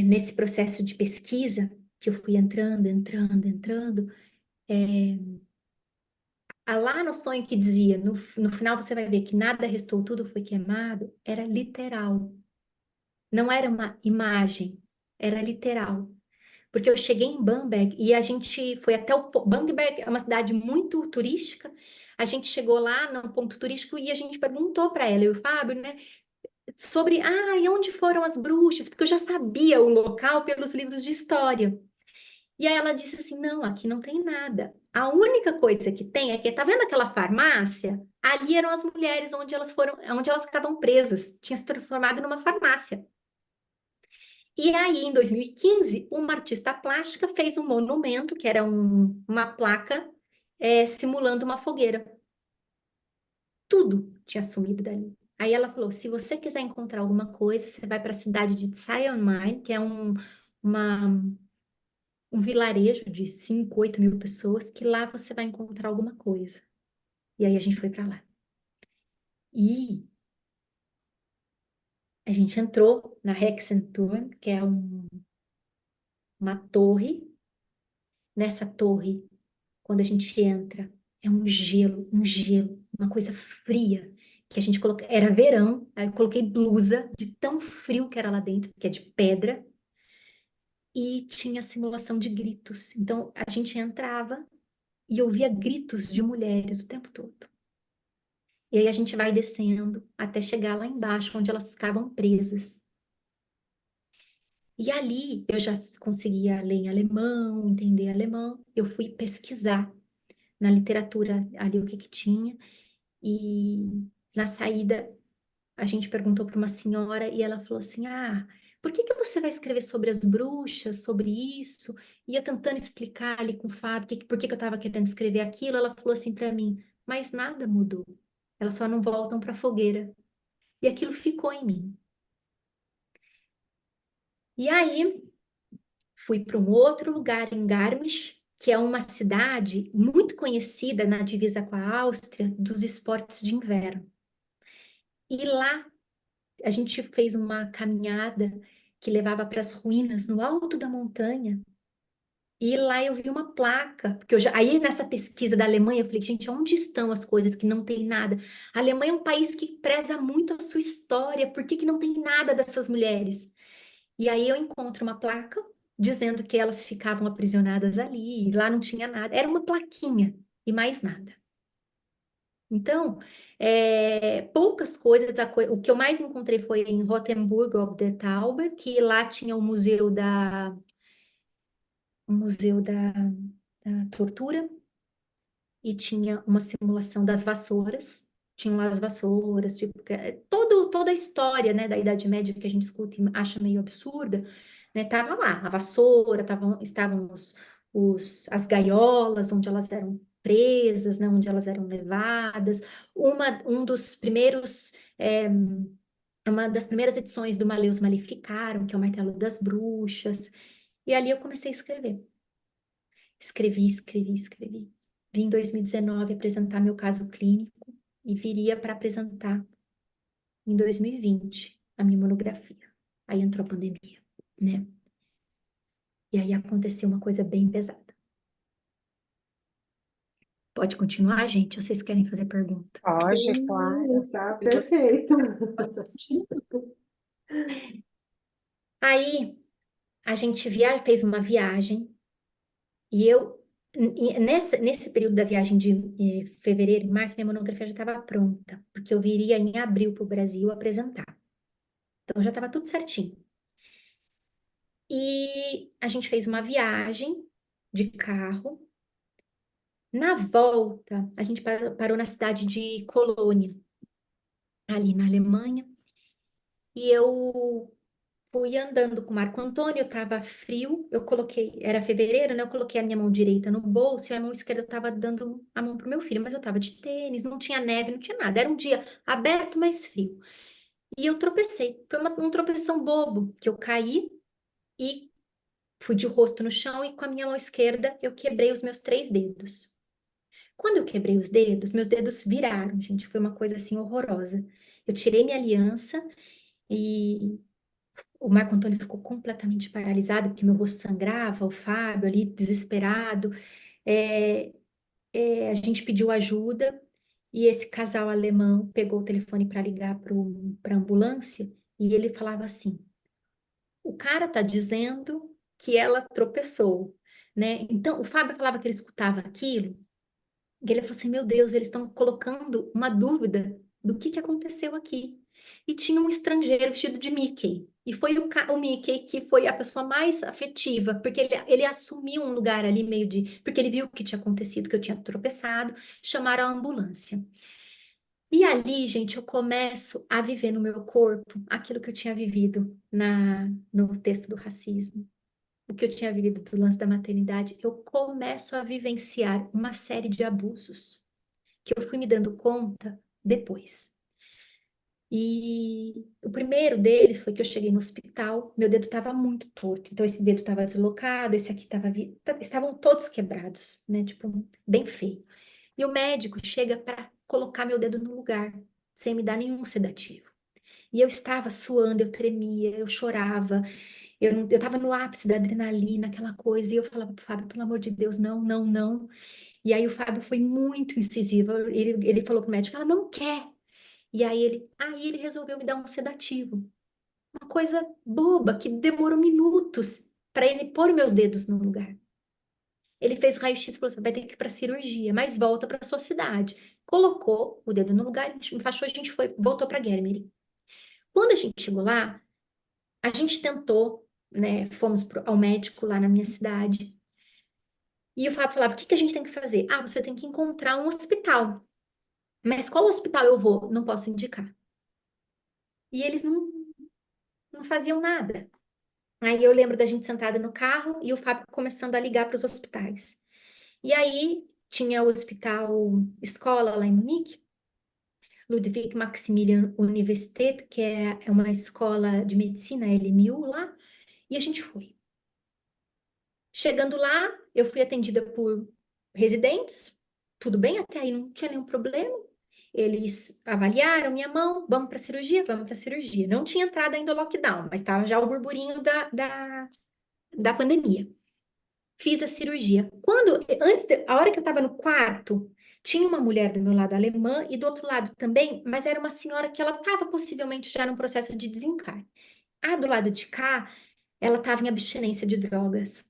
Speaker 2: nesse processo de pesquisa, que eu fui entrando, lá no sonho que dizia, no final você vai ver que nada restou, tudo foi queimado, era literal. Não era uma imagem, era literal. Porque eu cheguei em Bamberg e a gente foi até o... Bamberg é uma cidade muito turística, a gente chegou lá no ponto turístico e a gente perguntou para ela, eu e o Fábio, né? Sobre, e onde foram as bruxas? Porque eu já sabia o local pelos livros de história. E aí ela disse assim, não, aqui não tem nada. A única coisa que tem é que, tá vendo aquela farmácia? Ali eram as mulheres onde elas estavam presas. Tinha se transformado numa farmácia. E aí, em 2015, uma artista plástica fez um monumento, que era uma placa, simulando uma fogueira. Tudo tinha sumido dali. Aí ela falou: se você quiser encontrar alguma coisa, você vai para a cidade de Tsai-on-Main, que é uma- um vilarejo de 5, 8 mil pessoas, que lá você vai encontrar alguma coisa. E aí a gente foi para lá. E a gente entrou na Hexenturm, que é uma torre. Nessa torre, quando a gente entra, é um gelo, uma coisa fria, que a gente coloca. Era verão, aí eu coloquei blusa de tão frio que era lá dentro, que é de pedra, e tinha simulação de gritos. Então a gente entrava e ouvia gritos de mulheres o tempo todo. E aí a gente vai descendo até chegar lá embaixo, onde elas ficavam presas. E ali eu já conseguia ler em alemão, entender alemão. Eu fui pesquisar na literatura ali o que que tinha. E na saída a gente perguntou para uma senhora e ela falou assim: por que que você vai escrever sobre as bruxas, sobre isso? E eu tentando explicar ali com o Fábio por que que eu estava querendo escrever aquilo, ela falou assim para mim: mas nada mudou. Elas só não voltam para a fogueira. E aquilo ficou em mim. E aí fui para um outro lugar em Garmisch, que é uma cidade muito conhecida na divisa com a Áustria dos esportes de inverno. E lá a gente fez uma caminhada que levava para as ruínas no alto da montanha. E lá eu vi uma placa, porque aí nessa pesquisa da Alemanha eu falei, gente, onde estão as coisas que não tem nada? A Alemanha é um país que preza muito a sua história, por que que não tem nada dessas mulheres? E aí eu encontro uma placa dizendo que elas ficavam aprisionadas ali, e lá não tinha nada, era uma plaquinha e mais nada. Então, poucas coisas, o que eu mais encontrei foi em Rotenburg ob der Tauber, que lá tinha o museu da tortura, e tinha uma simulação das vassouras, tinham as vassouras, tipo, toda a história, né, da Idade Média que a gente escuta e acha meio absurda, né, tava lá, a vassoura, estavam as gaiolas onde elas eram presas, né, onde elas eram levadas, um dos primeiros, uma das primeiras edições do Maleus Maleficarum, que é o Martelo das Bruxas, e ali eu comecei a escrever. Escrevi. Vim em 2019 apresentar meu caso clínico e viria para apresentar em 2020 a minha monografia. Aí entrou a pandemia, né? E aí aconteceu uma coisa bem pesada. Pode continuar, gente? Ou vocês querem fazer pergunta?
Speaker 3: Pode, claro.
Speaker 1: Tá perfeito.
Speaker 2: Aí a gente fez uma viagem e nesse período da viagem de fevereiro e março, minha monografia já estava pronta, porque eu viria em abril para o Brasil apresentar. Então já estava tudo certinho. E a gente fez uma viagem de carro. Na volta, a gente parou na cidade de Colônia, ali na Alemanha, e eu fui andando com o Marco Antônio, estava frio, era fevereiro, né? Eu coloquei a minha mão direita no bolso e a mão esquerda eu estava dando a mão pro meu filho, mas eu estava de tênis, não tinha neve, não tinha nada, era um dia aberto, mas frio. E eu tropecei, foi um tropeção bobo, que eu caí e fui de rosto no chão e com a minha mão esquerda eu quebrei os meus 3 dedos. Quando eu quebrei os dedos, meus dedos viraram, gente, foi uma coisa assim horrorosa. Eu tirei minha aliança e o Marco Antônio ficou completamente paralisado, porque meu rosto sangrava, o Fábio ali desesperado. É, a gente pediu ajuda e esse casal alemão pegou o telefone para ligar para a ambulância e ele falava assim: o cara tá dizendo que ela tropeçou, né? Então, o Fábio falava que ele escutava aquilo. E ele falou assim: meu Deus, eles estão colocando uma dúvida do que aconteceu aqui. E tinha um estrangeiro vestido de Mickey. E foi o Mickey que foi a pessoa mais afetiva, porque ele assumiu um lugar ali meio de. Porque ele viu o que tinha acontecido, que eu tinha tropeçado, chamaram a ambulância. E ali, gente, eu começo a viver no meu corpo aquilo que eu tinha vivido no texto do racismo, o que eu tinha vivido do lance da maternidade. Eu começo a vivenciar uma série de abusos que eu fui me dando conta depois. E o primeiro deles foi que eu cheguei no hospital, meu dedo estava muito torto, então esse dedo estava deslocado, esse aqui estavam todos quebrados, né? Tipo, bem feio. E o médico chega para colocar meu dedo no lugar, sem me dar nenhum sedativo. E eu estava suando, eu tremia, eu chorava, eu estava no ápice da adrenalina, aquela coisa, e eu falava pro Fábio, pelo amor de Deus, não, não, não. E aí o Fábio foi muito incisivo. Ele falou pro médico, ela não quer. E aí ele resolveu me dar um sedativo. Uma coisa boba, que demorou minutos para ele pôr meus dedos no lugar. Ele fez o raio-x e falou assim, vai ter que ir para cirurgia, mas volta para sua cidade. Colocou o dedo no lugar, a gente enfaixou, a gente voltou para Germering. Quando a gente chegou lá, a gente tentou, né, fomos ao médico lá na minha cidade. E o Fábio falava, o que que a gente tem que fazer? Ah, você tem que encontrar um hospital. Mas qual hospital eu vou? Não posso indicar. E eles não faziam nada. Aí eu lembro da gente sentada no carro e o Fábio começando a ligar para os hospitais. E aí tinha o hospital escola lá em Munique, Ludwig Maximilian Universität, que é uma escola de medicina, LMU lá, e a gente foi. Chegando lá, eu fui atendida por residentes, tudo bem, até aí não tinha nenhum problema. Eles avaliaram minha mão, vamos para cirurgia, vamos para cirurgia. Não tinha entrado ainda o lockdown, mas estava já o burburinho da pandemia. Fiz a cirurgia. A hora que eu estava no quarto, tinha uma mulher do meu lado alemã e do outro lado também, mas era uma senhora que ela estava possivelmente já num processo de desencarne. A do lado de cá, ela estava em abstinência de drogas.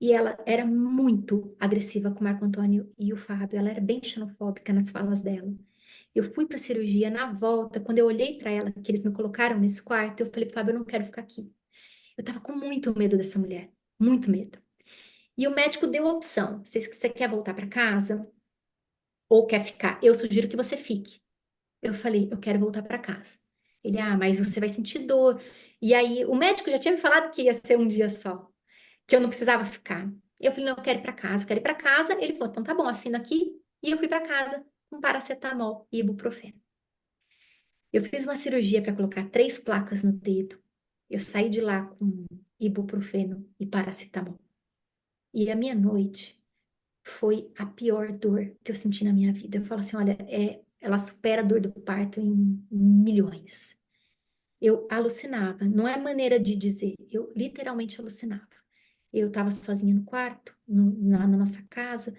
Speaker 2: E ela era muito agressiva com o Marco Antônio e o Fábio. Ela era bem xenofóbica nas falas dela. Eu fui para a cirurgia, na volta, quando eu olhei para ela, que eles me colocaram nesse quarto, eu falei, Fábio, eu não quero ficar aqui. Eu tava com muito medo dessa mulher, muito medo. E o médico deu a opção: você quer voltar para casa ou quer ficar? Eu sugiro que você fique. Eu falei, eu quero voltar para casa. Ele, mas você vai sentir dor. E aí, o médico já tinha me falado que ia ser um dia só, que eu não precisava ficar. Eu falei, não, eu quero ir para casa, eu quero ir para casa. Ele falou, então tá bom, assina aqui. E eu fui para casa com paracetamol e ibuprofeno. Eu fiz uma cirurgia para colocar 3 placas no dedo. Eu saí de lá com ibuprofeno e paracetamol. E a minha noite foi a pior dor que eu senti na minha vida. Eu falo assim, olha, ela supera a dor do parto em milhões. Eu alucinava, não é maneira de dizer, eu literalmente alucinava. Eu estava sozinha no quarto, lá na nossa casa,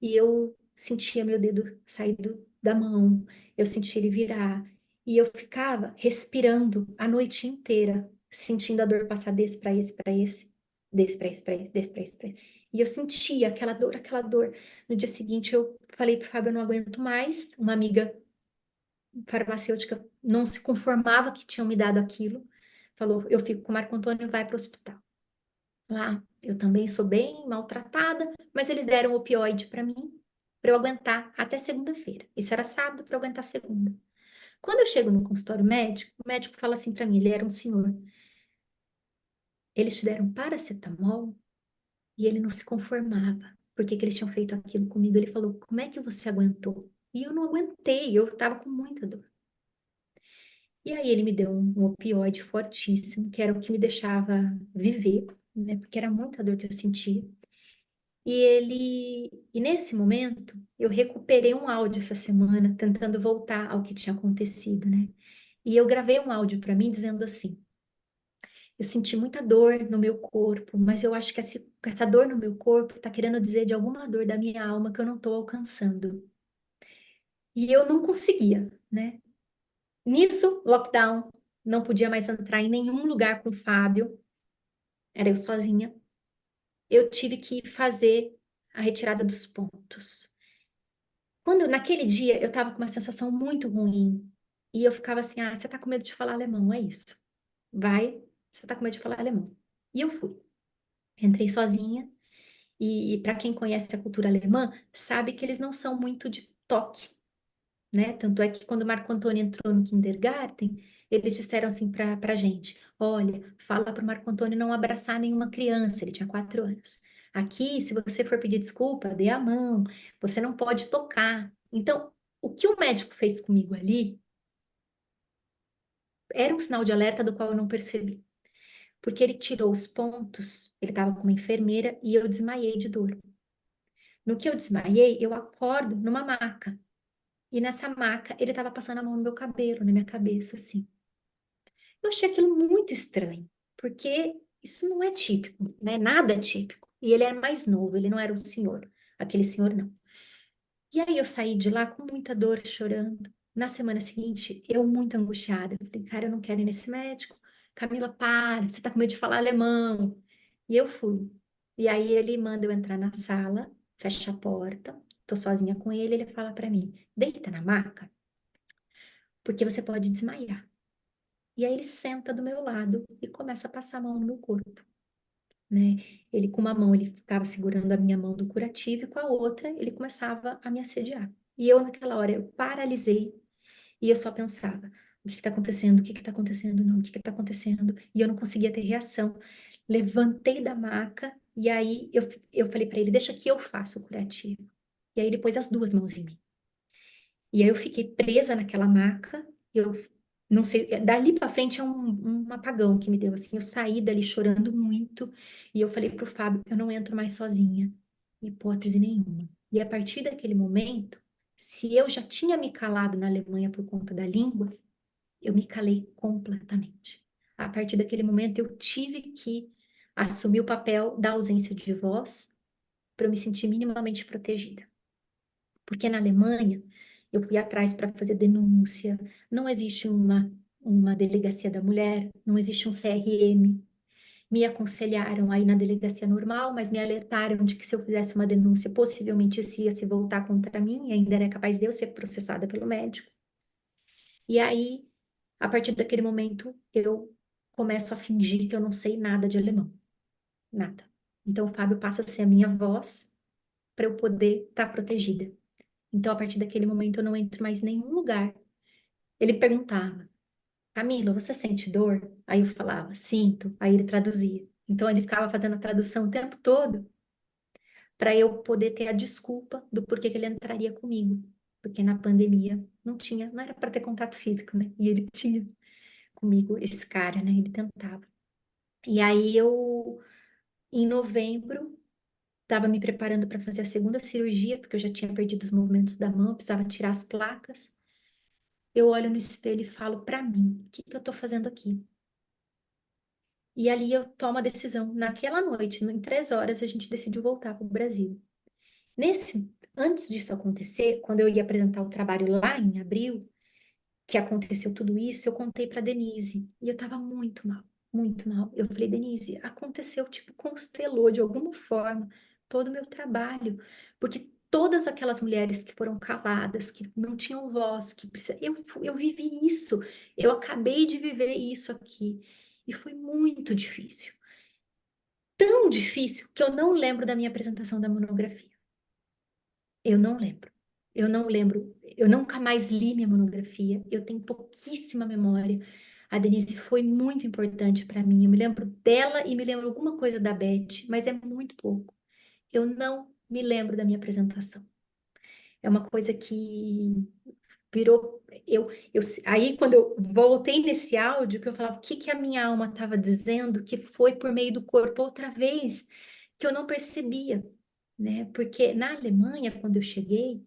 Speaker 2: e eu sentia meu dedo sair da mão, eu sentia ele virar, e eu ficava respirando a noite inteira, sentindo a dor passar desse para esse, para esse, desse para esse, para esse, desse para esse, para esse. E eu sentia aquela dor, aquela dor. No dia seguinte, eu falei pro Fábio, eu não aguento mais. Uma amiga farmacêutica não se conformava que tinham me dado aquilo. Falou, eu fico com o Marco Antônio, vai para o hospital. Lá, eu também sou bem maltratada, mas eles deram opioide para mim, para eu aguentar até segunda-feira. Isso era sábado para eu aguentar segunda. Quando eu chego no consultório médico, o médico fala assim para mim, ele era um senhor. Eles te deram paracetamol e ele não se conformava. Por que que eles tinham feito aquilo comigo? Ele falou, como é que você aguentou? E eu não aguentei, eu estava com muita dor. E aí ele me deu um opioide fortíssimo, que era o que me deixava viver, né? Porque era muita dor que eu sentia. E nesse momento, eu recuperei um áudio essa semana, tentando voltar ao que tinha acontecido, né? E eu gravei um áudio para mim dizendo assim: eu senti muita dor no meu corpo, mas eu acho que essa dor no meu corpo está querendo dizer de alguma dor da minha alma que eu não estou alcançando. E eu não conseguia, né? Nisso, lockdown, não podia mais entrar em nenhum lugar com o Fábio, era eu sozinha. Eu tive que fazer a retirada dos pontos. Naquele dia, eu estava com uma sensação muito ruim. E eu ficava assim, você tá com medo de falar alemão, é isso. Vai, você tá com medo de falar alemão. E eu fui. Entrei sozinha. E para quem conhece a cultura alemã, sabe que eles não são muito de toque, né? Tanto é que quando o Marco Antônio entrou no kindergarten, eles disseram assim para a gente: olha, fala para o Marco Antônio não abraçar nenhuma criança, ele tinha 4 anos. Aqui, se você for pedir desculpa, dê a mão, você não pode tocar. Então, o que o médico fez comigo ali era um sinal de alerta do qual eu não percebi. Porque ele tirou os pontos, ele estava com uma enfermeira e eu desmaiei de dor. No que eu desmaiei, eu acordo numa maca. E nessa maca, ele estava passando a mão no meu cabelo, na minha cabeça, assim. Eu achei aquilo muito estranho, porque isso não é típico, né? Nada é típico. E ele era mais novo, ele não era o senhor, aquele senhor não. E aí eu saí de lá com muita dor, chorando. Na semana seguinte, eu muito angustiada. Eu falei, cara, eu não quero ir nesse médico. Camila, para, você tá com medo de falar alemão. E eu fui. E aí ele manda eu entrar na sala, fecha a porta, tô sozinha com ele, ele fala para mim, deita na maca, porque você pode desmaiar. E aí ele senta do meu lado e começa a passar a mão no meu corpo, né? Ele com uma mão ele ficava segurando a minha mão do curativo e com a outra ele começava a me assediar. E eu naquela hora eu paralisei e eu só pensava, o que está acontecendo? O que está acontecendo? Não, o que está acontecendo? E eu não conseguia ter reação. Levantei da maca e aí eu falei para ele, deixa que eu faço o curativo. E aí ele pôs as 2 mãos em mim. E aí eu fiquei presa naquela maca, eu não sei, dali para frente é um apagão que me deu, assim, eu saí dali chorando muito, e eu falei pro Fábio, eu não entro mais sozinha, hipótese nenhuma. E a partir daquele momento, se eu já tinha me calado na Alemanha por conta da língua, eu me calei completamente. A partir daquele momento, eu tive que assumir o papel da ausência de voz para eu me sentir minimamente protegida. Porque na Alemanha, eu fui atrás para fazer denúncia, não existe uma delegacia da mulher, não existe um CRM. Me aconselharam aí na delegacia normal, mas me alertaram de que se eu fizesse uma denúncia, possivelmente isso ia se voltar contra mim, e ainda era capaz de eu ser processada pelo médico. E aí, a partir daquele momento, eu começo a fingir que eu não sei nada de alemão. Nada. Então, o Fábio passa a ser a minha voz para eu poder estar protegida. Então, a partir daquele momento, eu não entro mais em nenhum lugar Ele perguntava, Camila, você sente dor? Aí eu falava, sinto. Aí ele traduzia. Então ele ficava fazendo a tradução o tempo todo para eu poder ter a desculpa do porquê que ele entraria comigo. Porque na pandemia não tinha, não era para ter contato físico, né? E ele tinha comigo, esse cara, né? Ele tentava. E aí eu, em novembro, estava me preparando para fazer a segunda cirurgia, porque eu já tinha perdido os movimentos da mão, precisava tirar as placas. Eu olho no espelho e falo para mim, o que que eu tô fazendo aqui? E ali eu tomo a decisão. Naquela noite, em 3 horas, a gente decidiu voltar para o Brasil. Antes disso acontecer, quando eu ia apresentar o trabalho lá em abril, que aconteceu tudo isso, eu contei para Denise. E eu tava muito mal, muito mal. Eu falei, Denise, aconteceu, tipo, constelou de alguma forma todo o meu trabalho. Porque todas aquelas mulheres que foram caladas, que não tinham voz, eu vivi isso. Eu acabei de viver isso aqui. E foi muito difícil. Tão difícil que eu não lembro da minha apresentação da monografia. Eu não lembro. Eu não lembro. Eu nunca mais li minha monografia. Eu tenho pouquíssima memória. A Denise foi muito importante para mim. Eu me lembro dela e me lembro alguma coisa da Beth, mas é muito pouco. Eu não me lembro da minha apresentação. É uma coisa que virou. Aí, quando eu voltei nesse áudio, que eu falava o que que a minha alma estava dizendo, que foi por meio do corpo outra vez, que eu não percebia, né? Porque na Alemanha, quando eu cheguei,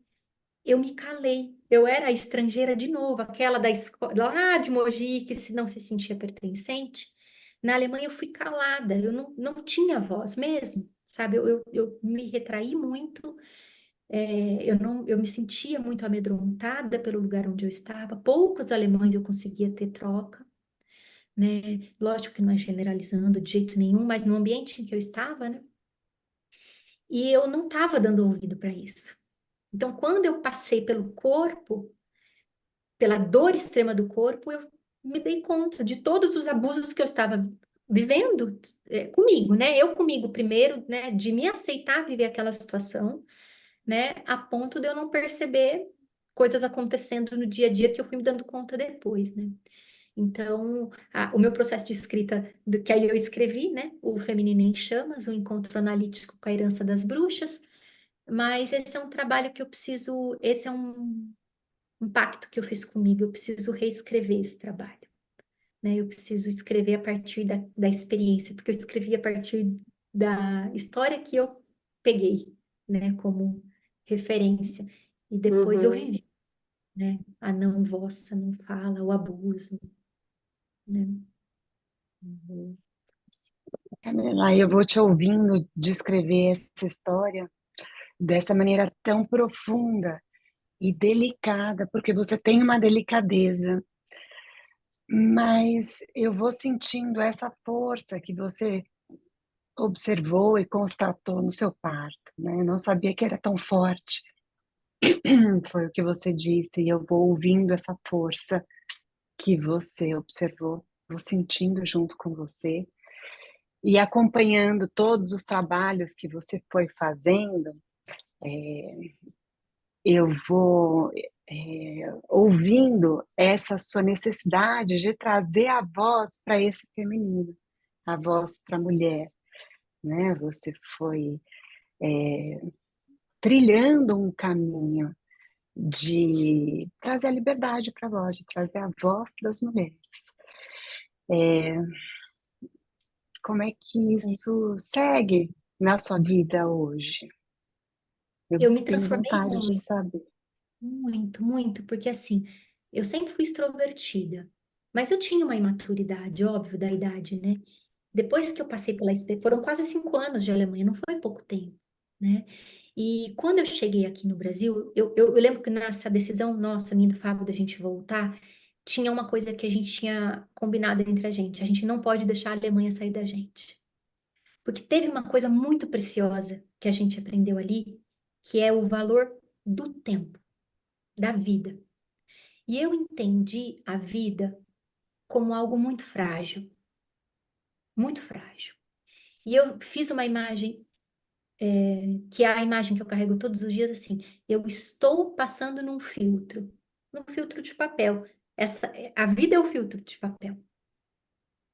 Speaker 2: eu me calei. Eu era a estrangeira de novo, aquela da escola, lá de Mogi, que se não se sentia pertencente. Na Alemanha eu fui calada, eu não tinha voz mesmo, sabe? Eu me retraí muito, eu me sentia muito amedrontada pelo lugar onde eu estava. Poucos alemães eu conseguia ter troca, né? Lógico que não é generalizando de jeito nenhum, mas no ambiente em que eu estava, né? E eu não estava dando ouvido para isso. Então, quando eu passei pelo corpo, pela dor extrema do corpo, eu me dei conta de todos os abusos que eu estava vivendo comigo, né? Eu comigo primeiro, né? De me aceitar viver aquela situação, né? A ponto de eu não perceber coisas acontecendo no dia a dia que eu fui me dando conta depois, né? Então, o meu processo de escrita, que aí eu escrevi, né? O Feminino em Chamas, o encontro analítico com a herança das bruxas, mas esse é um trabalho que eu preciso, esse é um pacto que eu fiz comigo, eu preciso reescrever esse trabalho, né? Eu preciso escrever a partir da experiência, porque eu escrevi a partir da história que eu peguei, né, como referência, e depois eu
Speaker 1: Uhum,
Speaker 2: vivi, né, a não vossa, não fala, o abuso, né?
Speaker 1: uhum,
Speaker 3: Camila, eu vou te ouvindo descrever essa história dessa maneira tão profunda e delicada, porque você tem uma delicadeza, mas eu vou sentindo essa força que você observou e constatou no seu parto, né? Eu não sabia que era tão forte, foi o que você disse, e eu vou ouvindo essa força que você observou, vou sentindo junto com você e acompanhando todos os trabalhos que você foi fazendo. Eu vou ouvindo essa sua necessidade de trazer a voz para esse feminino, a voz para a mulher, né? Você foi trilhando um caminho de trazer a liberdade para a voz, de trazer a voz das mulheres. Como é que
Speaker 2: É.
Speaker 3: isso segue na sua vida hoje? Eu
Speaker 2: Eu me
Speaker 3: tenho
Speaker 2: transformei
Speaker 3: vontade de
Speaker 2: muito,
Speaker 3: saber.
Speaker 2: muito, muito, porque assim, eu sempre fui extrovertida, mas eu tinha uma imaturidade, óbvio, da idade, né? Depois que eu passei pela foram quase 5 anos de Alemanha, não foi pouco tempo, né? E quando eu cheguei aqui no Brasil, eu lembro que nessa decisão nossa, minha e do Fábio, da gente voltar, tinha uma coisa que a gente tinha combinado entre a gente não pode deixar a Alemanha sair da gente. Porque teve uma coisa muito preciosa que a gente aprendeu ali, que é o valor do tempo, da vida. E eu entendi a vida como algo muito frágil, muito frágil. E eu fiz uma imagem, que é a imagem que eu carrego todos os dias, assim, eu estou passando num filtro de papel. A vida é o filtro de papel,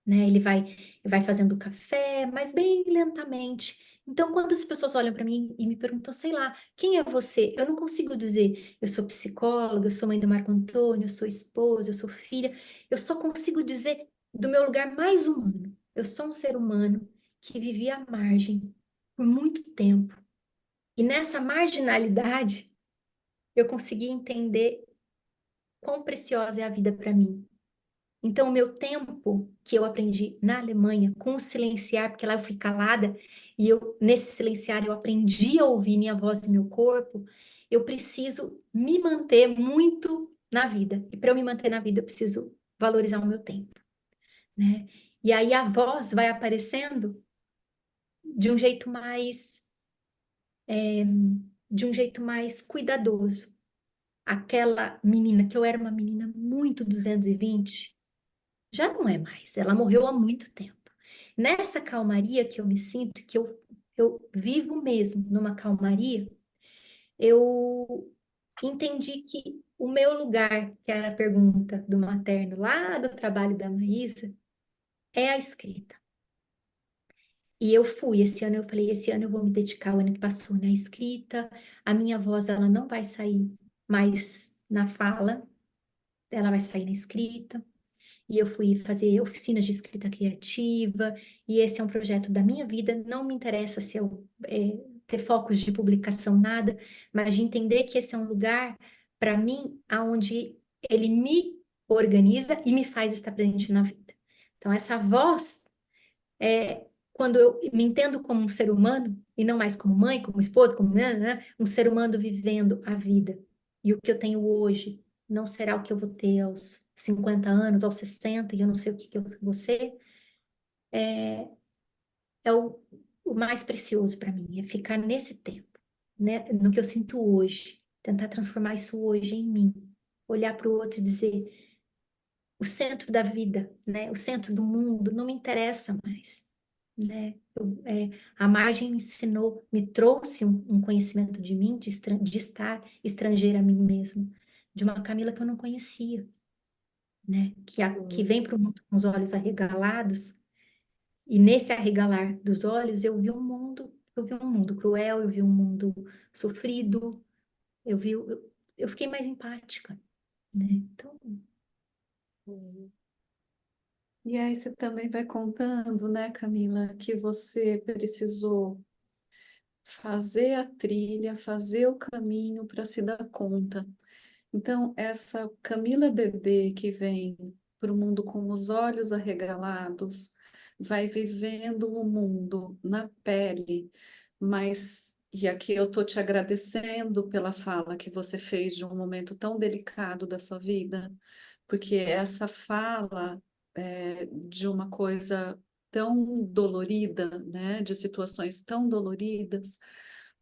Speaker 2: né? Ele vai fazendo café, mas bem lentamente. Então, quando as pessoas olham para mim e me perguntam, sei lá, quem é você? Eu não consigo dizer, eu sou psicóloga, eu sou mãe do Marco Antônio, eu sou esposa, eu sou filha. Eu só consigo dizer do meu lugar mais humano. Eu sou um ser humano que vivia à margem por muito tempo. E nessa marginalidade, eu consegui entender quão preciosa é a vida para mim. Então, o meu tempo que eu aprendi na Alemanha com o silenciar, porque lá eu fui calada, e nesse silenciar eu aprendi a ouvir minha voz e meu corpo, eu preciso me manter muito na vida. E para eu me manter na vida, eu preciso valorizar o meu tempo, né? E aí a voz vai aparecendo de um jeito mais, de um jeito mais cuidadoso. Aquela menina, que eu era uma menina muito 220, já não é mais, ela morreu há muito tempo. Nessa calmaria que eu me sinto, que eu vivo mesmo numa calmaria, eu entendi que o meu lugar, que era a pergunta do materno lá do trabalho da Maísa, é a escrita. E eu fui, esse ano eu falei, esse ano eu vou me dedicar, o ano que passou, na escrita, a minha voz, ela não vai sair mais na fala, ela vai sair na escrita. E eu fui fazer oficinas de escrita criativa, e esse é um projeto da minha vida. Não me interessa se eu ter focos de publicação, nada, mas de entender que esse é um lugar, para mim, aonde ele me organiza e me faz estar presente na vida. Então, essa voz é quando eu me entendo como um ser humano, e não mais como mãe, como esposa, como um ser humano vivendo a vida. E o que eu tenho hoje não será o que eu vou ter aos 50 anos, aos 60, e eu não sei o que eu vou ser. É o mais precioso para mim, é ficar nesse tempo, né? No que eu sinto hoje, tentar transformar isso hoje em mim. Olhar para o outro e dizer, o centro da vida, né? O centro do mundo não me interessa mais, né? A margem me ensinou, me trouxe um conhecimento de mim, de estar estrangeira a mim mesmo, de uma Camila que eu não conhecia, né? Que vem para o mundo com os olhos arregalados, e nesse arregalar dos olhos eu vi um mundo cruel, eu vi um mundo sofrido, eu fiquei mais empática, né? Então,
Speaker 4: E aí você também vai contando, né, Camila, que você precisou fazer a trilha, fazer o caminho para se dar conta. Então, essa Camila bebê que vem para o mundo com os olhos arregalados, vai vivendo o mundo na pele, mas, e aqui eu estou te agradecendo pela fala que você fez de um momento tão delicado da sua vida, porque essa fala de uma coisa tão dolorida, né, de situações tão doloridas,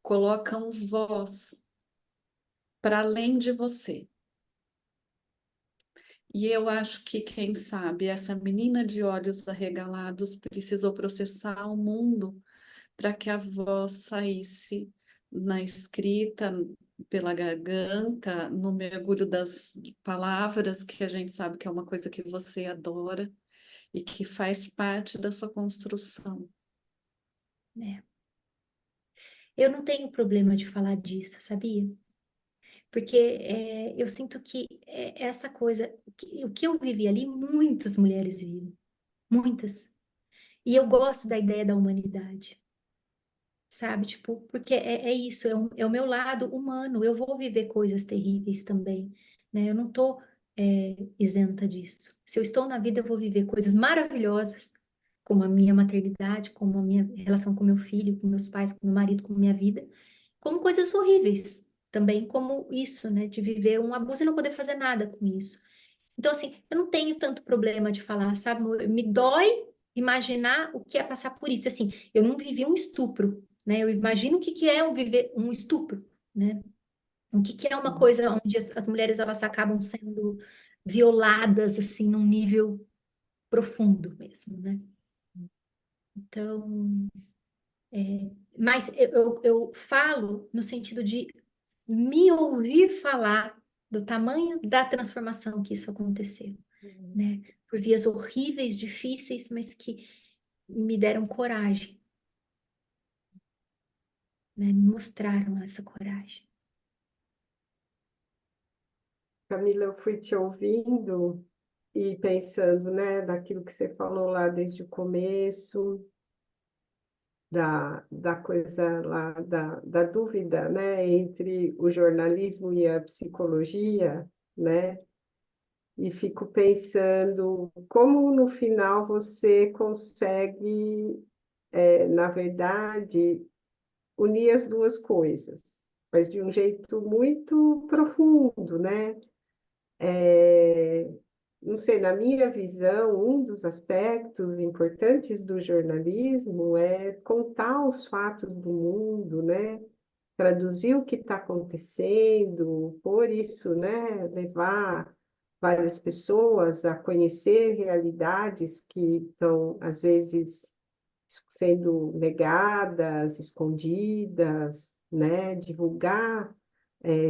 Speaker 4: colocam voz para além de você. E eu acho que, quem sabe, essa menina de olhos arregalados precisou processar o mundo para que a voz saísse na escrita, pela garganta, no mergulho das palavras, que a gente sabe que é uma coisa que você adora e que faz parte da sua construção.
Speaker 2: né? Eu não tenho problema de falar disso, sabia? Porque eu sinto que essa coisa, o que eu vivi ali, muitas mulheres vivem, muitas. E eu gosto da ideia da humanidade, sabe? Tipo, porque é isso, é o meu lado humano. Eu vou viver coisas terríveis também, né? Eu não tô isenta disso. Se eu estou na vida, eu vou viver coisas maravilhosas, como a minha maternidade, como a minha relação com meu filho, com meus pais, com meu marido, com minha vida, como coisas horríveis também, como isso, né? De viver um abuso e não poder fazer nada com isso. Então, assim, eu não tenho tanto problema de falar, sabe? Me dói imaginar o que é passar por isso. Assim, eu não vivi um estupro, né? Eu imagino o que que é viver um estupro, né? O que que é uma coisa onde as mulheres elas acabam sendo violadas, assim, num nível profundo mesmo, né? Então, mas eu falo no sentido de me ouvir falar do tamanho da transformação que isso aconteceu, né? Por vias horríveis, difíceis, mas que me deram coragem, né? Me mostraram essa coragem.
Speaker 1: Camila, eu fui te ouvindo e pensando, né, daquilo que você falou lá desde o começo, da coisa lá, da dúvida, né, entre o jornalismo e a psicologia, né? E fico pensando como no final você consegue, na verdade, unir as duas coisas, mas de um jeito muito profundo, né? É, não sei, na minha visão, um dos aspectos importantes do jornalismo é contar os fatos do mundo, né? Traduzir o que está acontecendo, por isso, né? Levar várias pessoas a conhecer realidades que estão, às vezes, sendo negadas, escondidas, né? Divulgar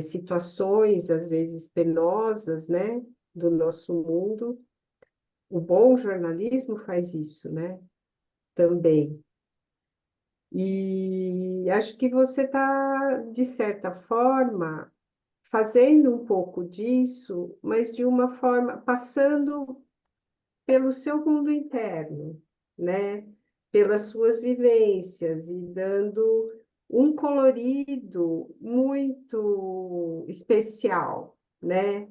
Speaker 1: situações, às vezes, penosas, né? Do nosso mundo. O bom jornalismo faz isso, né? Também. E acho que você está, de certa forma, fazendo um pouco disso, mas de uma forma, passando pelo seu mundo interno, né? Pelas suas vivências e dando um colorido muito especial, né?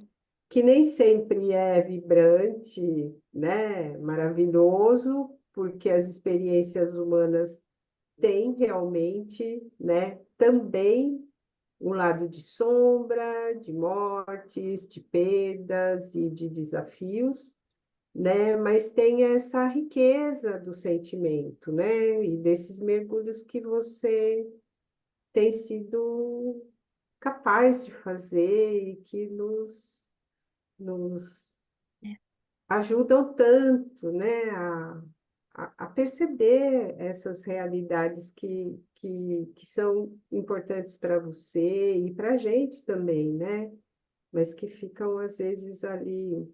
Speaker 1: Que nem sempre é vibrante, né? Maravilhoso, porque as experiências humanas têm realmente, né? Também um lado de sombra, de mortes, de perdas e de desafios, né? Mas tem essa riqueza do sentimento, né? E desses mergulhos que você tem sido capaz de fazer e que nos ajudam tanto, né? A perceber essas realidades que são importantes para você e para a gente também, né? Mas que ficam, às vezes, ali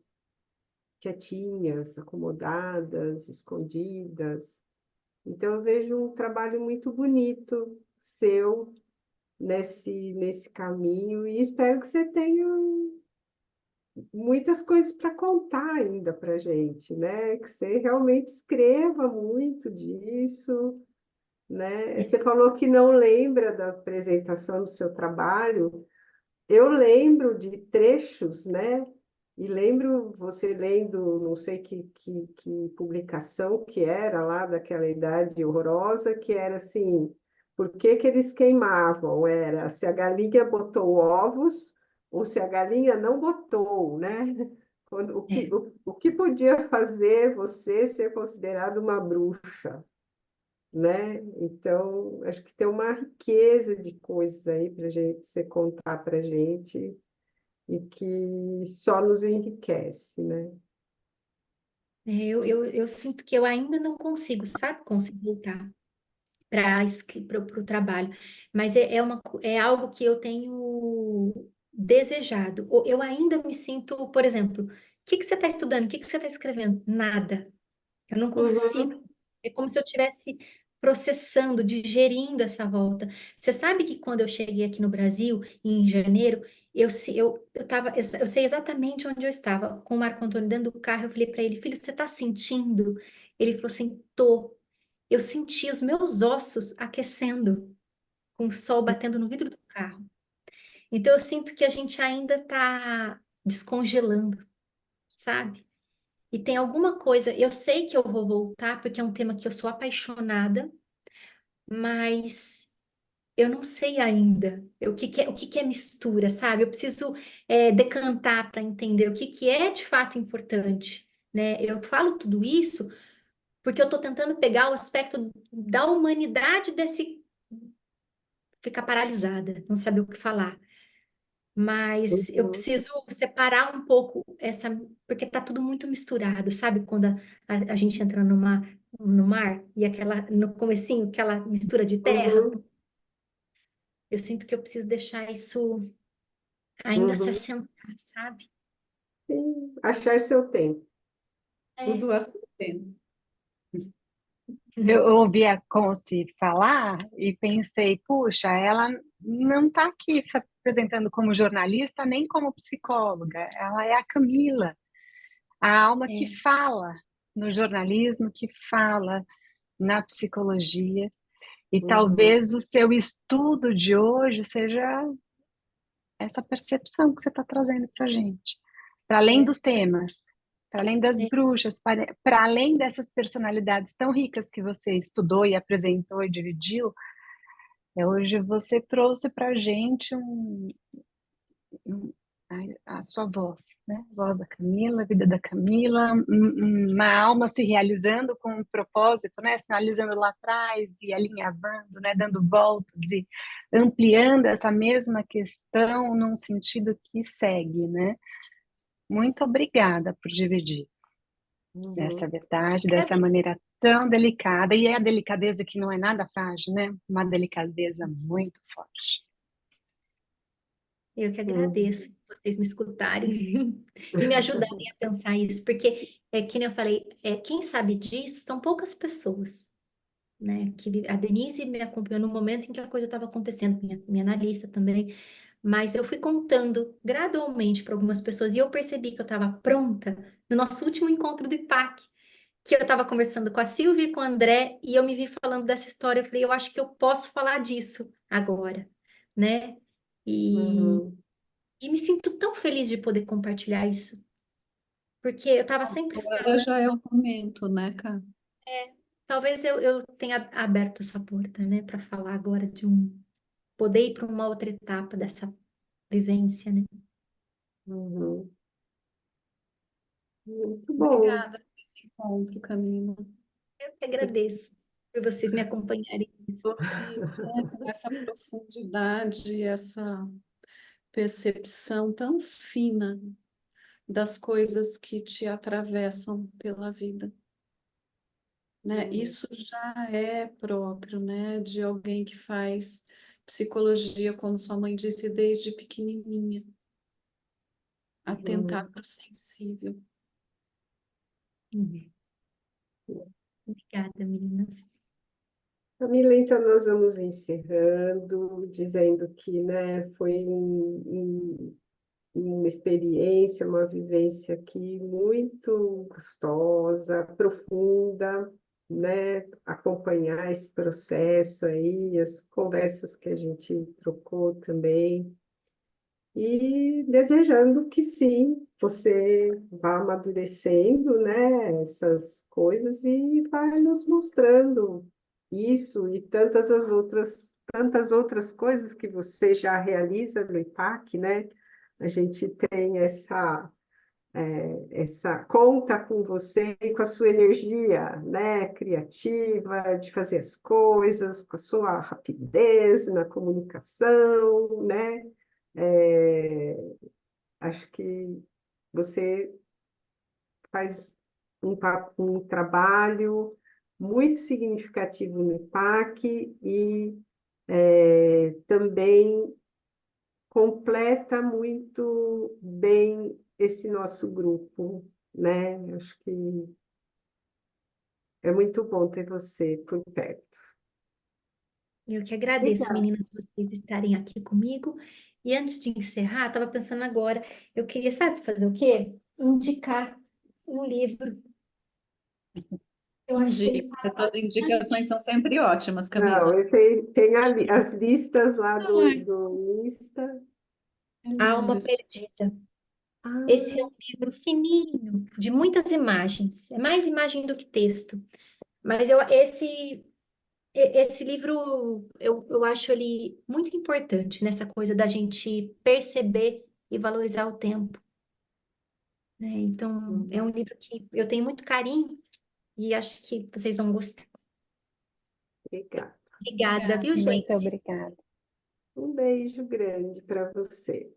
Speaker 1: quietinhas, acomodadas, escondidas. Então, eu vejo um trabalho muito bonito seu nesse caminho e espero que você tenha muitas coisas para contar ainda para a gente, né? Que você realmente escreva muito disso, né? Você falou que não lembra da apresentação do seu trabalho. Eu lembro de trechos, né? E lembro você lendo, não sei que publicação que era lá daquela idade horrorosa, que era assim, por que que eles queimavam? Era se a galinha botou ovos ou se a galinha não botou, né?
Speaker 2: É,
Speaker 1: O que podia fazer você ser considerado uma bruxa, né? Então, acho que tem uma riqueza de coisas aí para gente você contar para gente e que só nos enriquece, né?
Speaker 2: eu sinto que eu ainda não consigo, sabe? Consigo voltar para o trabalho, mas é algo que eu tenho desejado. Eu ainda me sinto, por exemplo, o que que você está estudando? O que que você está escrevendo? Nada. Eu não consigo.
Speaker 1: Uhum,
Speaker 2: É como se eu estivesse processando, digerindo essa volta. Você sabe que quando eu cheguei aqui no Brasil, em janeiro, eu sei exatamente onde eu estava, com o Marco Antônio dentro do carro. Eu falei para ele, filho, você está sentindo? Ele falou assim, tô. Eu senti os meus ossos aquecendo, com o sol batendo no vidro do carro. Então eu sinto que a gente ainda está descongelando, sabe? E tem alguma coisa, eu sei que eu vou voltar, porque é um tema que eu sou apaixonada, mas eu não sei ainda o que que é mistura, sabe? Eu preciso decantar para entender o que que é de fato importante, né? Eu falo tudo isso porque eu estou tentando pegar o aspecto da humanidade desse ficar paralisada, não saber o que falar. Mas eu
Speaker 1: uhum,
Speaker 2: preciso separar um pouco essa, porque tá tudo muito misturado, sabe? Quando a gente entra no mar e aquela, no comecinho, aquela mistura de terra,
Speaker 1: uhum.
Speaker 2: eu sinto que eu preciso deixar isso ainda se
Speaker 1: Uhum.
Speaker 2: assentar, sabe?
Speaker 1: Sim, achar seu tempo.
Speaker 2: É.
Speaker 4: Tudo a seu tempo.
Speaker 3: Eu ouvi a Conce falar e pensei, puxa, ela não está aqui se apresentando como jornalista nem como psicóloga, ela é a Camila, a alma que
Speaker 2: É,
Speaker 3: fala no jornalismo, que fala na psicologia, e
Speaker 1: Uhum.
Speaker 3: talvez o seu estudo de hoje seja essa percepção que você está trazendo para a gente. Para além
Speaker 2: é,
Speaker 3: dos temas, para além das
Speaker 2: é.
Speaker 3: bruxas, para além dessas personalidades tão ricas que você estudou e apresentou e dividiu, hoje você trouxe para a gente um- a sua voz, né? A voz da Camila, a vida da Camila, uma alma se realizando com um propósito, né? Sinalizando lá atrás e alinhavando, né? Dando voltas e ampliando essa mesma questão num sentido que segue, né? Muito obrigada por dividir essa
Speaker 1: Uhum.
Speaker 3: verdade dessa
Speaker 2: Agradeço.
Speaker 3: maneira tão delicada, e é a delicadeza que não é nada frágil, né? Uma delicadeza muito forte.
Speaker 2: Eu que
Speaker 1: Uhum.
Speaker 2: agradeço vocês me escutarem e me ajudarem a pensar isso, porque, que nem eu falei, quem sabe disso são poucas pessoas, né? Que a Denise me acompanhou no momento em que a coisa estava acontecendo, minha analista também, mas eu fui contando gradualmente para algumas pessoas e eu percebi que eu estava pronta no nosso último encontro do IPAC, que eu estava conversando com a Silvia e com o André e eu me vi falando dessa história. Eu falei, eu acho que eu posso falar disso agora, né? E,
Speaker 1: Uhum.
Speaker 2: e me sinto tão feliz de poder compartilhar isso, porque eu estava sempre
Speaker 4: Agora
Speaker 2: falando,
Speaker 4: já é o momento, né, Cá?
Speaker 2: talvez eu tenha aberto essa porta, né, para falar agora poder ir para uma outra etapa dessa vivência, né?
Speaker 1: Uhum. Muito bom.
Speaker 4: Obrigada por esse encontro, Camila.
Speaker 2: Eu que agradeço por vocês me acompanharem nisso.
Speaker 4: E, né, com essa profundidade, essa percepção tão fina das coisas que te atravessam pela vida, né?
Speaker 1: Uhum.
Speaker 4: Isso já é próprio, né, de alguém que faz psicologia, como sua mãe disse, desde pequenininha, atentar
Speaker 1: Uhum.
Speaker 4: para o sensível.
Speaker 2: Uhum. Obrigada, meninas.
Speaker 1: Camila, então nós vamos encerrando, dizendo que, né, foi uma experiência, uma vivência aqui muito gostosa, profunda, né, acompanhar esse processo aí, as conversas que a gente trocou também, e desejando que sim, você vá amadurecendo, né, essas coisas e vai nos mostrando isso e tantas outras coisas que você já realiza no IPAC, né? A gente tem essa conta com você e com a sua energia, né, criativa, de fazer as coisas, com a sua rapidez na comunicação, né? É, acho que você faz um trabalho muito significativo no IPAC e também completa muito bem esse nosso grupo, né? Acho que é muito bom ter você por perto.
Speaker 2: Eu que agradeço,
Speaker 1: Obrigada.
Speaker 2: meninas, vocês estarem aqui comigo. E antes de encerrar, estava pensando agora, eu queria, sabe, fazer o quê? Indicar um livro. Eu acho que ele
Speaker 4: Indica,
Speaker 2: fala
Speaker 4: todas as indicações
Speaker 2: bastante.
Speaker 4: são sempre ótimas,
Speaker 1: Não,
Speaker 4: Camila.
Speaker 1: tem as listas lá
Speaker 4: Ai,
Speaker 1: do Insta.
Speaker 4: é lindo
Speaker 2: Alma
Speaker 4: isso.
Speaker 2: Perdida. Esse é
Speaker 1: Ah,
Speaker 2: um livro fininho, de muitas imagens. É mais imagem do que texto. Mas esse livro, eu acho ele muito importante nessa coisa da gente perceber e valorizar o tempo, né? Então, é um livro que eu tenho muito carinho e acho que vocês vão gostar.
Speaker 1: obrigada.
Speaker 2: Obrigada,
Speaker 4: Obrigada.
Speaker 2: viu,
Speaker 3: Muito
Speaker 2: gente?
Speaker 3: obrigada.
Speaker 1: Um beijo grande para você.